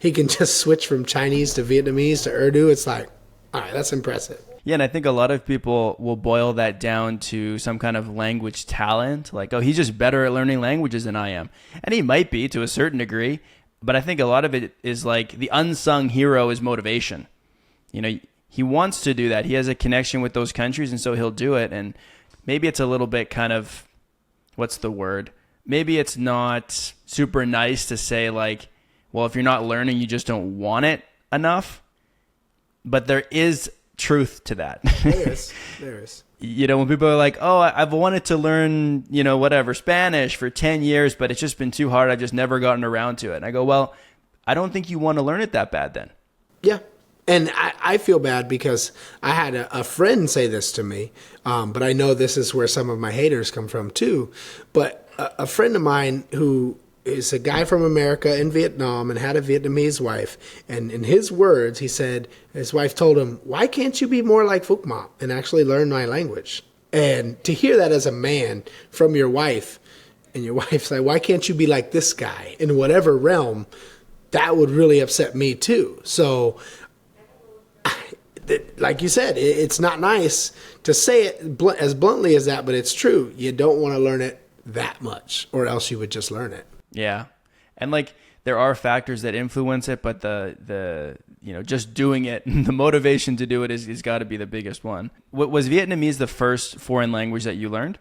he can just switch from Chinese to Vietnamese to Urdu. It's like, all right, that's impressive. Yeah, and I think a lot of people will boil that down to some kind of language talent. Like, oh, he's just better at learning languages than I am. And he might be to a certain degree, but I think a lot of it is like the unsung hero is motivation. You know, he wants to do that. He has a connection with those countries, and so he'll do it. And maybe it's a little bit kind of, what's the word? Maybe it's not super nice to say like, well, if you're not learning, you just don't want it enough. But there is truth to that. There is. You know, when people are like, oh, I've wanted to learn, you know, whatever, Spanish for 10 years, but it's just been too hard. I've just never gotten around to it. And I go, well, I don't think you want to learn it that bad then. Yeah. And I feel bad because I had a friend say this to me, but I know this is where some of my haters come from too. But a friend of mine who is a guy from America in Vietnam and had a Vietnamese wife. And in his words, he said, his wife told him, why can't you be more like Phúc Mập and actually learn my language? And to hear that as a man from your wife, and your wife's like, why can't you be like this guy in whatever realm? That would really upset me too. So, like you said, it's not nice to say it as bluntly as that, but it's true. You don't want to learn it that much, or else you would just learn it. Yeah. And like there are factors that influence it, but the you know, just doing it, the motivation to do it is got to be the biggest one. Was Vietnamese the first foreign language that you learned?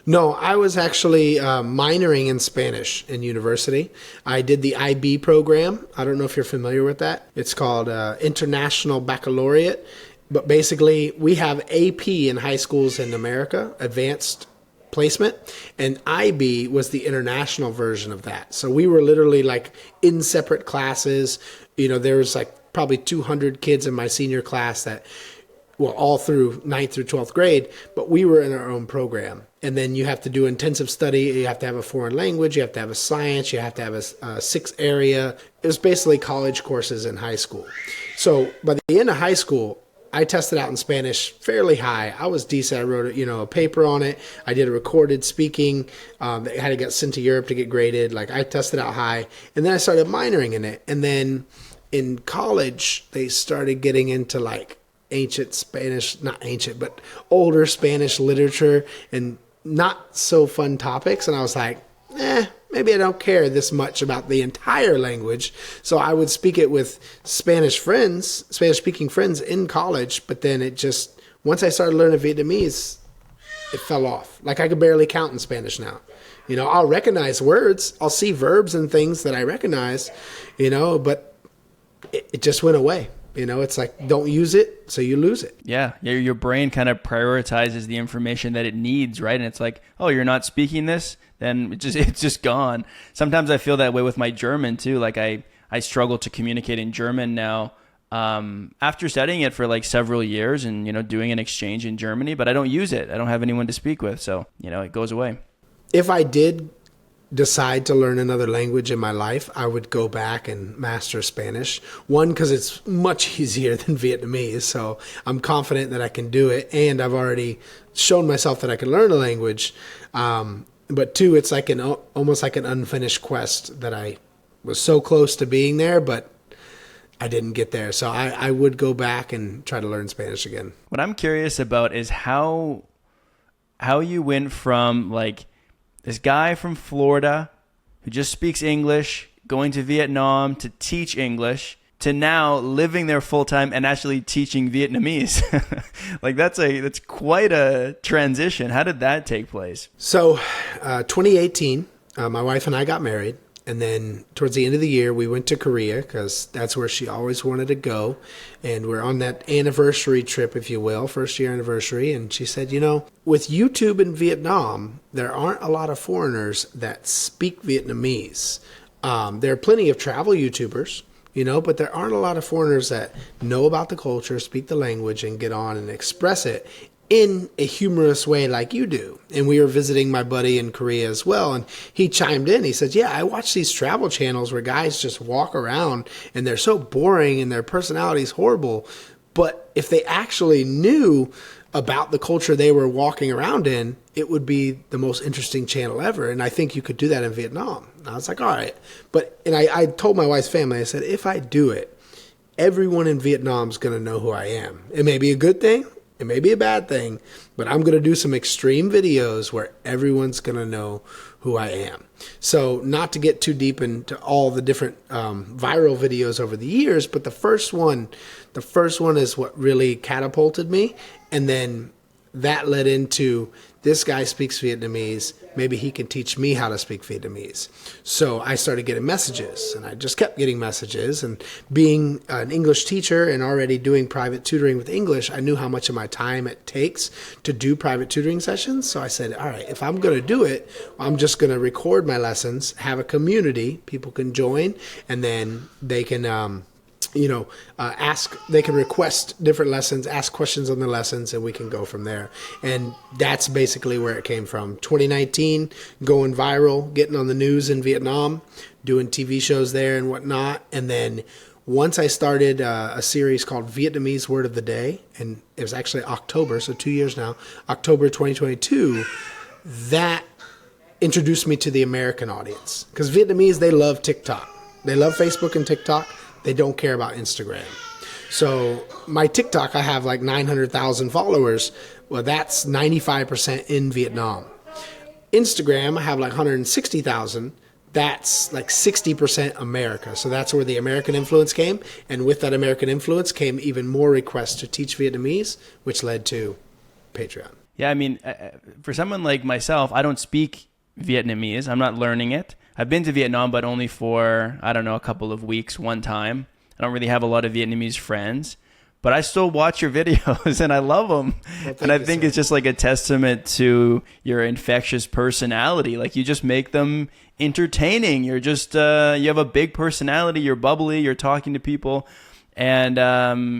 No, I was actually minoring in Spanish in university. I did the IB program. I don't know if you're familiar with that. It's called International Baccalaureate. But basically, we have AP in high schools in America, advanced placement, and IB was the international version of that. So we were literally like in separate classes. You know, there was like probably 200 kids in my senior class that, well, all through 9th through 12th grade, but we were in our own program. And then you have to do intensive study. You have to have a foreign language. You have to have a science. You have to have a sixth area. It was basically college courses in high school. So by the end of high school, I tested out in Spanish fairly high. I was decent. I wrote a paper on it. I did a recorded speaking that had to get sent to Europe to get graded. Like I tested out high, and then I started minoring in it. And then in college, they started getting into like ancient Spanish, not ancient, but older Spanish literature and not so fun topics. And I was like, maybe I don't care this much about the entire language. So I would speak it with Spanish-speaking friends in college. But then it just, once I started learning Vietnamese, it fell off. Like I could barely count in Spanish now. You know, I'll recognize words. I'll see verbs and things that I recognize, you know, but it just went away. You know, it's like, don't use it, so you lose it. Yeah. Your brain kind of prioritizes the information that it needs, right? And it's like, oh, you're not speaking this? Then it's just gone. Sometimes I feel that way with my German too. Like I struggle to communicate in German now after studying it for like several years and, you know, doing an exchange in Germany, but I don't use it. I don't have anyone to speak with. So, you know, it goes away. If I did decide to learn another language in my life, I would go back and master Spanish. One, because it's much easier than Vietnamese, so I'm confident that I can do it, and I've already shown myself that I can learn a language. But two, it's like almost like an unfinished quest that I was so close to being there, but I didn't get there. So I would go back and try to learn Spanish again. What I'm curious about is how you went from like this guy from Florida who just speaks English, going to Vietnam to teach English, to now living there full time and actually teaching Vietnamese. Like that's quite a transition. How did that take place? So 2018, my wife and I got married. And then towards the end of the year, we went to Korea because that's where she always wanted to go. And we're on that anniversary trip, if you will, first year anniversary. And she said, with YouTube in Vietnam, there aren't a lot of foreigners that speak Vietnamese. There are plenty of travel YouTubers, but there aren't a lot of foreigners that know about the culture, speak the language, and get on and express it in a humorous way like you do. And we were visiting my buddy in Korea as well, and he chimed in. He said, yeah, I watch these travel channels where guys just walk around and they're so boring and their personality's horrible. But if they actually knew about the culture they were walking around in, it would be the most interesting channel ever. And I think you could do that in Vietnam. And I was like, all right. And I told my wife's family, I said, if I do it, everyone in Vietnam is going to know who I am. It may be a good thing. It may be a bad thing, but I'm going to do some extreme videos where everyone's going to know who I am. So not to get too deep into all the different viral videos over the years, but the first one is what really catapulted me. And then that led into, this guy speaks Vietnamese. Maybe he can teach me how to speak Vietnamese. So I started getting messages, and I just kept getting messages. And being an English teacher and already doing private tutoring with English, I knew how much of my time it takes to do private tutoring sessions. So I said, all right, if I'm going to do it, I'm just going to record my lessons, have a community, people can join, and then they can they can request different lessons, ask questions on the lessons, and we can go from there. And that's basically where it came from. 2019, going viral, getting on the news in Vietnam, doing TV shows there and whatnot. And then once I started a series called Vietnamese Word of the Day, and it was actually October, so 2 years now, October 2022, that introduced me to the American audience. Because Vietnamese, they love TikTok. They love Facebook and TikTok. They don't care about Instagram. So my TikTok, I have like 900,000 followers. Well, that's 95% in Vietnam. Instagram, I have like 160,000. That's like 60% America. So that's where the American influence came. And with that American influence came even more requests to teach Vietnamese, which led to Patreon. Yeah, I mean, for someone like myself, I don't speak Vietnamese. I'm not learning it. I've been to Vietnam, but only for, a couple of weeks, one time. I don't really have a lot of Vietnamese friends, but I still watch your videos and I love them. Well, and I think it's just like a testament to your infectious personality. Like you just make them entertaining. You're just, you have a big personality. You're bubbly. You're talking to people. And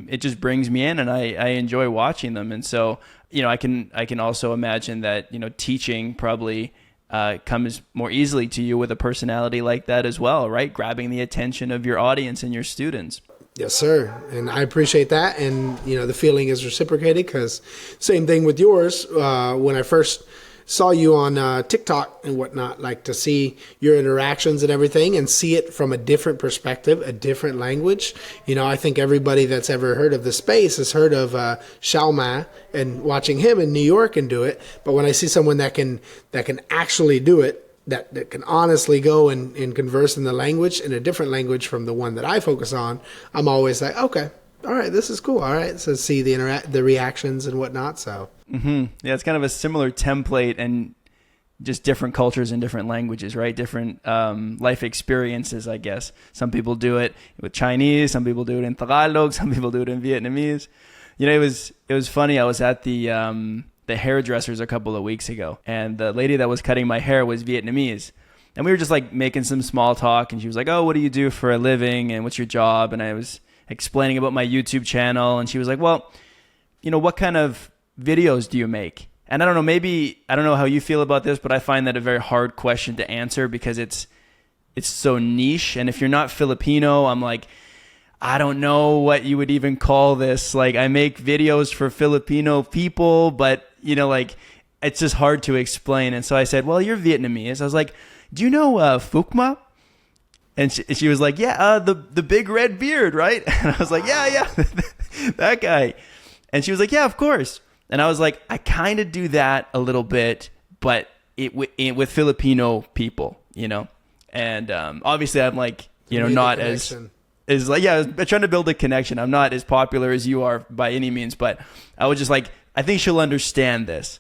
it just brings me in, and I enjoy watching them. And so, I can also imagine that, teaching probably comes more easily to you with a personality like that as well, right? Grabbing the attention of your audience and your students. Yes, sir. And I appreciate that. And, the feeling is reciprocated because same thing with yours. When I first saw you on TikTok and whatnot, like to see your interactions and everything and see it from a different perspective, a different language. I think everybody that's ever heard of the space has heard of Shalma and watching him in New York and do it. But when I see someone that can actually do it, that can honestly go and converse in the language, in a different language from the one that I focus on, I'm always like, okay, all right, this is cool. All right, so see the reactions and whatnot. So yeah, it's kind of a similar template and just different cultures and different languages, right? Different life experiences, I guess. Some people do it with Chinese, some people do it in Tagalog, some people do it in Vietnamese. It was funny. I was at the hairdressers a couple of weeks ago, and the lady that was cutting my hair was Vietnamese. And we were just like making some small talk, and she was like, "Oh, what do you do for a living? And what's your job?" And I was explaining about my YouTube channel, and she was like, "Well, what kind of videos do you make?" And I don't know, I don't know how you feel about this, but I find that a very hard question to answer because it's so niche. And if you're not Filipino, I'm like, I don't know what you would even call this. Like, I make videos for Filipino people, but it's just hard to explain. And so I said, "Well, you're Vietnamese." I was like, "Do you know Phúc Mập?" And she was like, "Yeah, the big red beard, right?" And I was like, yeah, that guy. And she was like, "Yeah, of course." And I was like, I kind of do that a little bit, but with Filipino people, And obviously I'm like, not as is like, yeah, I was trying to build a connection. I'm not as popular as you are by any means, but I was just like, I think she'll understand this.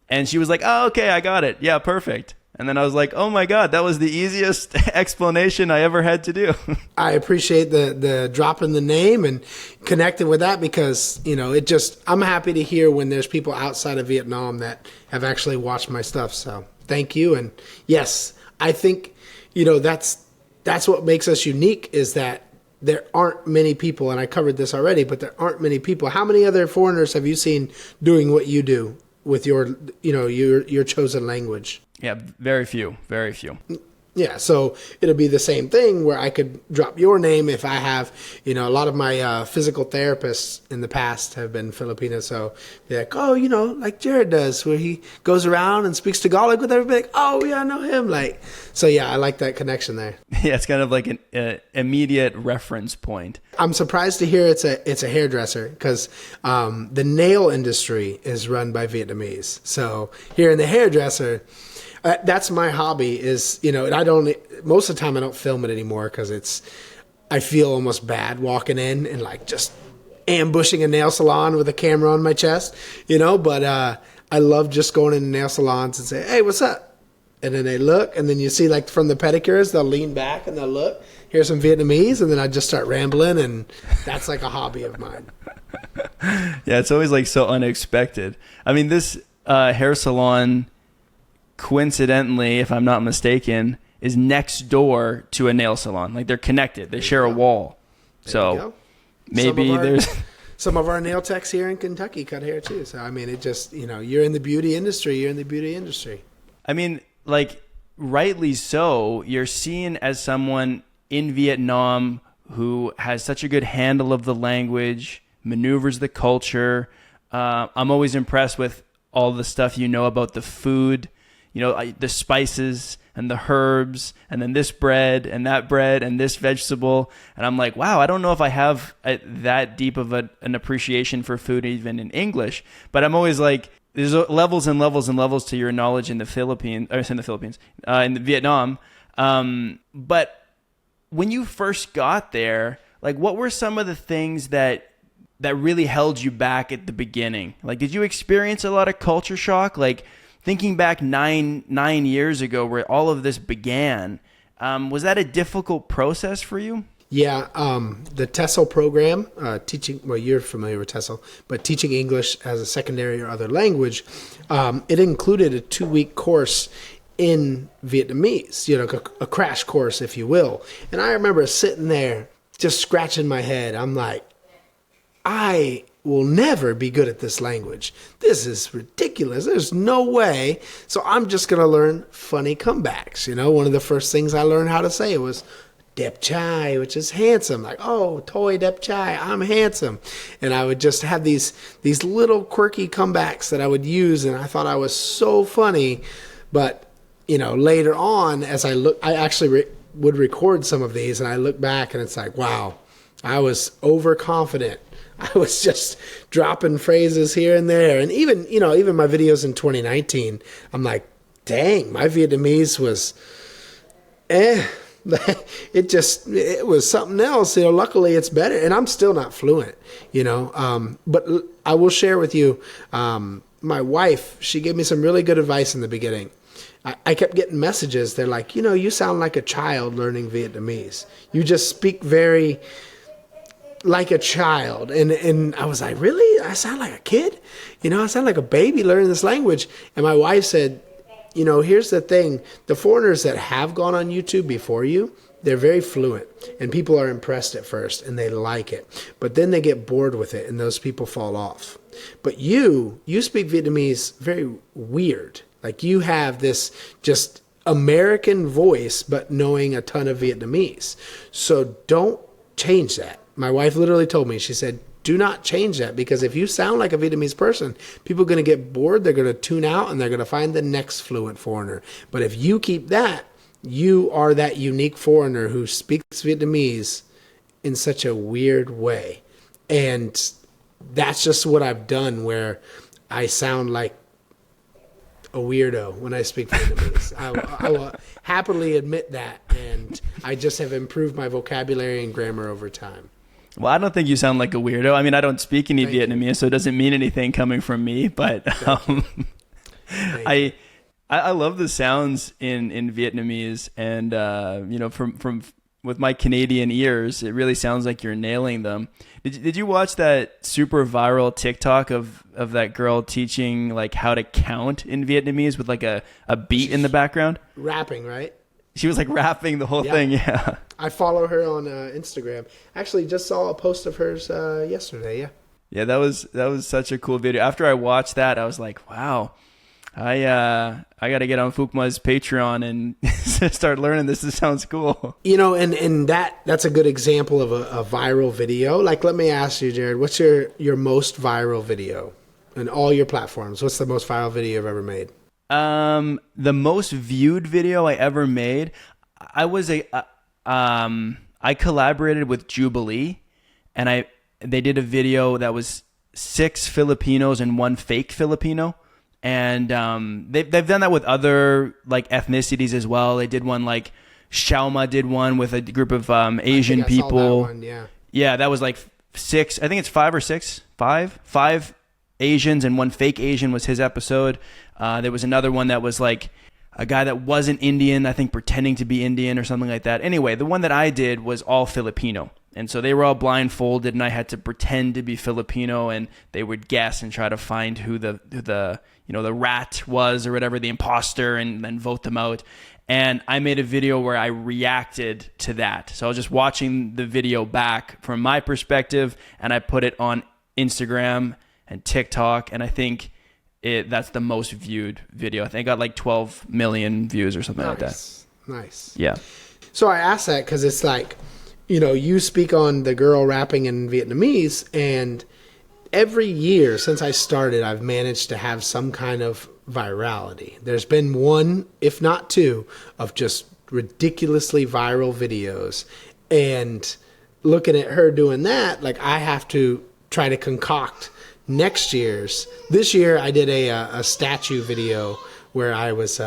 And she was like, oh, okay, I got it. Yeah, perfect. And then I was like, oh my God, that was the easiest explanation I ever had to do. I appreciate the dropping the name and connecting with that, because, I'm happy to hear when there's people outside of Vietnam that have actually watched my stuff. So thank you. And yes, I think, that's what makes us unique, is that there aren't many people, and I covered this already, but there aren't many people. How many other foreigners have you seen doing what you do with your, your chosen language? Yeah, very few, very few. Yeah, so it'll be the same thing where I could drop your name if I have, a lot of my physical therapists in the past have been Filipino. So be like, oh, like Jared does, where he goes around and speaks Tagalog with everybody. Like, oh, yeah, I know him. So yeah, I like that connection there. Yeah, it's kind of like an immediate reference point. I'm surprised to hear it's a hairdresser, because the nail industry is run by Vietnamese. So here in the hairdresser, that's my hobby, is, and most of the time I don't film it anymore, because I feel almost bad walking in and just ambushing a nail salon with a camera on my chest, but I love just going into nail salons and say, hey, what's up? And then they look, and then you see from the pedicures, they'll lean back and they'll look, here's some Vietnamese, and then I just start rambling, and that's like a hobby of mine. Yeah, it's always so unexpected. I mean, this hair salon, coincidentally, if I'm not mistaken, is next door to a nail salon. They're connected. They share a wall. So maybe there's some of our nail techs here in Kentucky cut hair too. So I mean, it just, you're in the beauty industry. You're in the beauty industry. I mean, rightly so. You're seen as someone in Vietnam who has such a good handle of the language, maneuvers the culture. I'm always impressed with all the stuff about the food. The spices and the herbs, and then this bread and that bread and this vegetable. And I'm like, wow, I don't know if I have that deep of an appreciation for food even in English. But I'm always like, there's levels and levels and levels to your knowledge in the Philippines, in Vietnam. But when you first got there, what were some of the things that really held you back at the beginning? Did you experience a lot of culture shock? Thinking back nine years ago, where all of this began, was that a difficult process for you? Yeah, the TESOL program, teaching, well, you're familiar with TESOL, but teaching English as a secondary or other language, it included a 2-week course in Vietnamese, a crash course, if you will. And I remember sitting there just scratching my head. I'm like, I will never be good at this language. This is ridiculous. There's no way. So I'm just going to learn funny comebacks. One of the first things I learned how to say was Dep Chai, which is handsome. Oh, Toy Dep Chai, I'm handsome. And I would just have these little quirky comebacks that I would use, and I thought I was so funny. But, later on, as I actually would record some of these, and I look back and it's like, wow, I was overconfident. I was just dropping phrases here and there. And even my videos in 2019, I'm like, dang, my Vietnamese was, it was something else. Luckily it's better. And I'm still not fluent, but I will share with you, my wife, she gave me some really good advice in the beginning. I kept getting messages. They're like, you sound like a child learning Vietnamese. You just speak very like a child. And I was like, really? I sound like a kid? I sound like a baby learning this language. And my wife said, here's the thing. The foreigners that have gone on YouTube before you, they're very fluent. And people are impressed at first and they like it. But then they get bored with it and those people fall off. But you speak Vietnamese very weird. You have this just American voice, but knowing a ton of Vietnamese. So don't change that. My wife literally told me, she said, do not change that, because if you sound like a Vietnamese person, people are going to get bored, they're going to tune out, and they're going to find the next fluent foreigner. But if you keep that, you are that unique foreigner who speaks Vietnamese in such a weird way. And that's just what I've done, where I sound like a weirdo when I speak Vietnamese. I will happily admit that, and I just have improved my vocabulary and grammar over time. Well, I don't think you sound like a weirdo. I mean, I don't speak any Vietnamese, so it doesn't mean anything coming from me. But I love the sounds in Vietnamese, and from with my Canadian ears, it really sounds like you're nailing them. Did you watch that super viral TikTok of that girl teaching like how to count in Vietnamese with like a beat in the background? Rapping, right? She was like rapping the whole thing. Yeah. I follow her on Instagram. Actually, just saw a post of hers yesterday. Yeah. Yeah, that was such a cool video. After I watched that, I was like, wow, I got to get on Phúc Mập Patreon and start learning this. This sounds cool. And that's a good example of a viral video. Like, let me ask you, Jared, what's your most viral video in all your platforms? What's the most viral video you've ever made? The most viewed video I ever made, I collaborated with Jubilee, and they did a video that was 6 Filipinos and 1 fake Filipino. And they've done that with other like ethnicities as well. They did one like Xiaoma did one with a group of Asian people. Saw that one, yeah, that was like 6. I think it's 5 or 6. 5 Asians and 1 fake Asian was his episode. There was another one that was like a guy that wasn't Indian, I think pretending to be Indian or something like that. Anyway, the one that I did was all Filipino. And so they were all blindfolded, and I had to pretend to be Filipino, and they would guess and try to find who the rat was or whatever, the imposter, and then vote them out. And I made a video where I reacted to that. So I was just watching the video back from my perspective, and I put it on Instagram and TikTok, and I think that's the most viewed video. I think I got like 12 million views or something like that. Nice. Yeah. So I asked that because it's like, you speak on the girl rapping in Vietnamese, and every year since I started, I've managed to have some kind of virality. There's been 1, if not 2, of just ridiculously viral videos. And looking at her doing that, like, I have to try to concoct next year's. This year I did a statue video where I was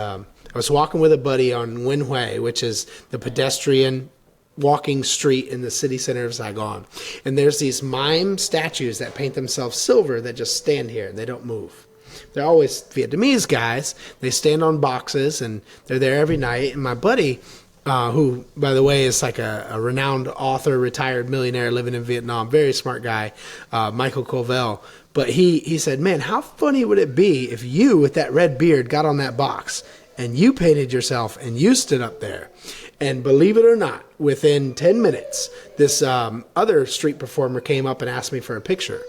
walking with a buddy on Nguyen Hue, which is the pedestrian walking street in the city center of Saigon. And there's these mime statues that paint themselves silver that just stand here. They don't move. They're always Vietnamese guys. They stand on boxes, and they're there every night. And my buddy, who, by the way, is like a renowned author, retired millionaire living in Vietnam, very smart guy, Michael Colville. But he said, man, how funny would it be if you, with that red beard, got on that box and you painted yourself and you stood up there? And believe it or not, within 10 minutes, this other street performer came up and asked me for a picture.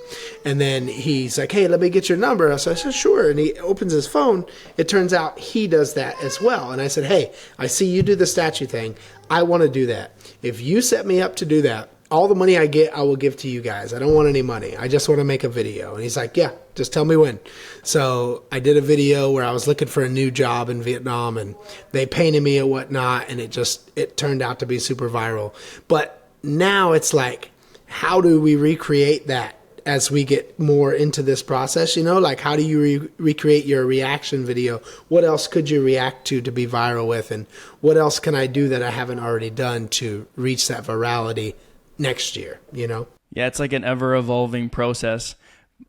And then he's like, hey, let me get your number. So I said, sure. And he opens his phone. It turns out he does that as well. And I said, hey, I see you do the statue thing. I want to do that. If you set me up to do that, all the money I get, I will give to you guys. I don't want any money. I just want to make a video. And he's like, yeah, just tell me when. So I did a video where I was looking for a new job in Vietnam, and they painted me and whatnot, and it turned out to be super viral. But now it's like, how do we recreate that as we get more into this process? Like, how do you recreate your reaction video? What else could you react to be viral with? And what else can I do that I haven't already done to reach that virality next year? Yeah, it's like an ever evolving process.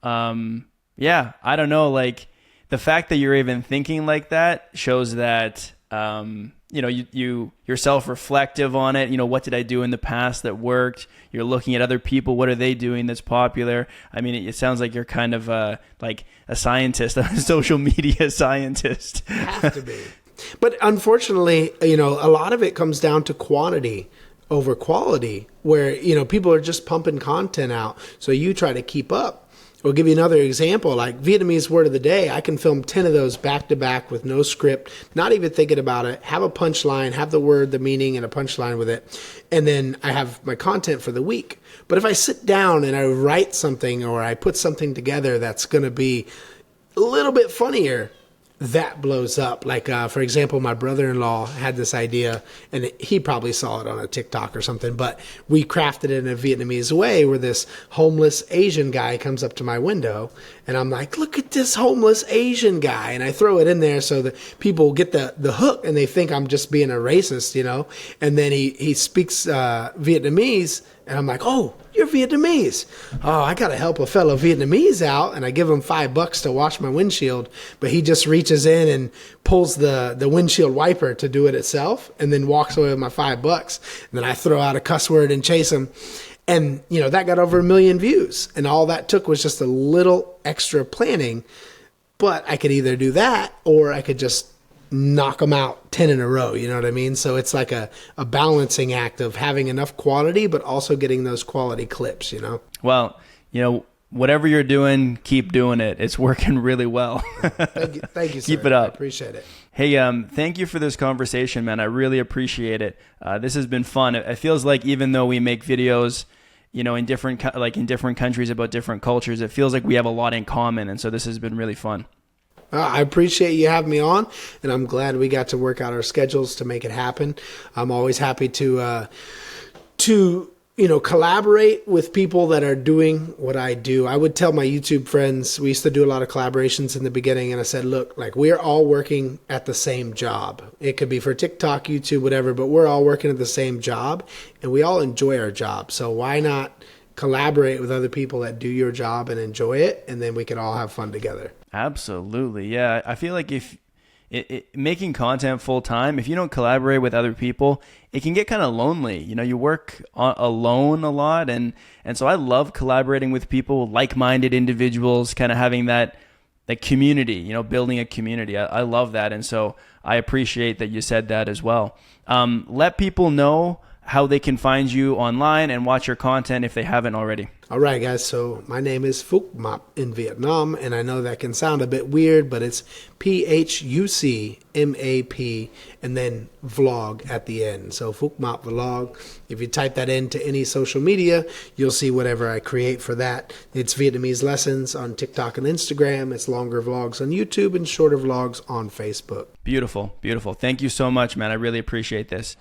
Yeah, I don't know, like the fact that you're even thinking like that shows that you're self-reflective on it. What did I do in the past that worked? You're looking at other people, what are they doing that's popular? I mean, it sounds like you're kind of like a scientist, a social media scientist. You have to be. But unfortunately, a lot of it comes down to quantity over quality, where people are just pumping content out, so you try to keep up. I'll give you another example, like Vietnamese word of the day. I can film 10 of those back to back with no script, not even thinking about it, have a punchline, have the word, the meaning, and a punchline with it, and then I have my content for the week. But if I sit down and I write something, or I put something together that's going to be a little bit funnier, that blows up. Like, for example, my brother-in-law had this idea, and he probably saw it on a TikTok or something, but we crafted it in a Vietnamese way where this homeless Asian guy comes up to my window, and I'm like, look at this homeless Asian guy. And I throw it in there so that people get the hook and they think I'm just being a racist, you know? And then he speaks Vietnamese, and I'm like, oh, you're Vietnamese. Oh, I got to help a fellow Vietnamese out. And I give him $5 to wash my windshield. But he just reaches in and pulls the windshield wiper to do it itself and then walks away with my $5. And then I throw out a cuss word and chase him. And, you know, that got over 1 million views. And all that took was just a little extra planning. But I could either do that or I could just knock them out 10 in a row. You know what I mean? So it's like a balancing act of having enough quality, but also getting those quality clips, you know? Well, you know, whatever you're doing, keep doing it. It's working really well. Thank you, sir. Keep it up. I appreciate it. Hey, thank you for this conversation, man. I really appreciate it. This has been fun. It feels like even though we make videos, you know, in different countries about different cultures, it feels like we have a lot in common. And so this has been really fun. I appreciate you having me on, and I'm glad we got to work out our schedules to make it happen. I'm always happy to collaborate with people that are doing what I do. I would tell my YouTube friends, we used to do a lot of collaborations in the beginning, and I said, look, like we're all working at the same job. It could be for TikTok, YouTube, whatever, but we're all working at the same job, and we all enjoy our job. So why not collaborate with other people that do your job and enjoy it, and then we can all have fun together. Absolutely. Yeah. I feel like if making content full time, if you don't collaborate with other people, it can get kind of lonely. You know, you work alone a lot. And so I love collaborating with people, like-minded individuals, kind of having that community, you know, building a community. I love that. And so I appreciate that you said that as well. Let people know how they can find you online and watch your content if they haven't already. All right, guys. So my name is Phúc Mập in Vietnam, and I know that can sound a bit weird, but it's PHUCMAP and then vlog at the end. So Phúc Mập vlog. If you type that into any social media, you'll see whatever I create for that. It's Vietnamese lessons on TikTok and Instagram. It's longer vlogs on YouTube and shorter vlogs on Facebook. Beautiful, beautiful. Thank you so much, man. I really appreciate this.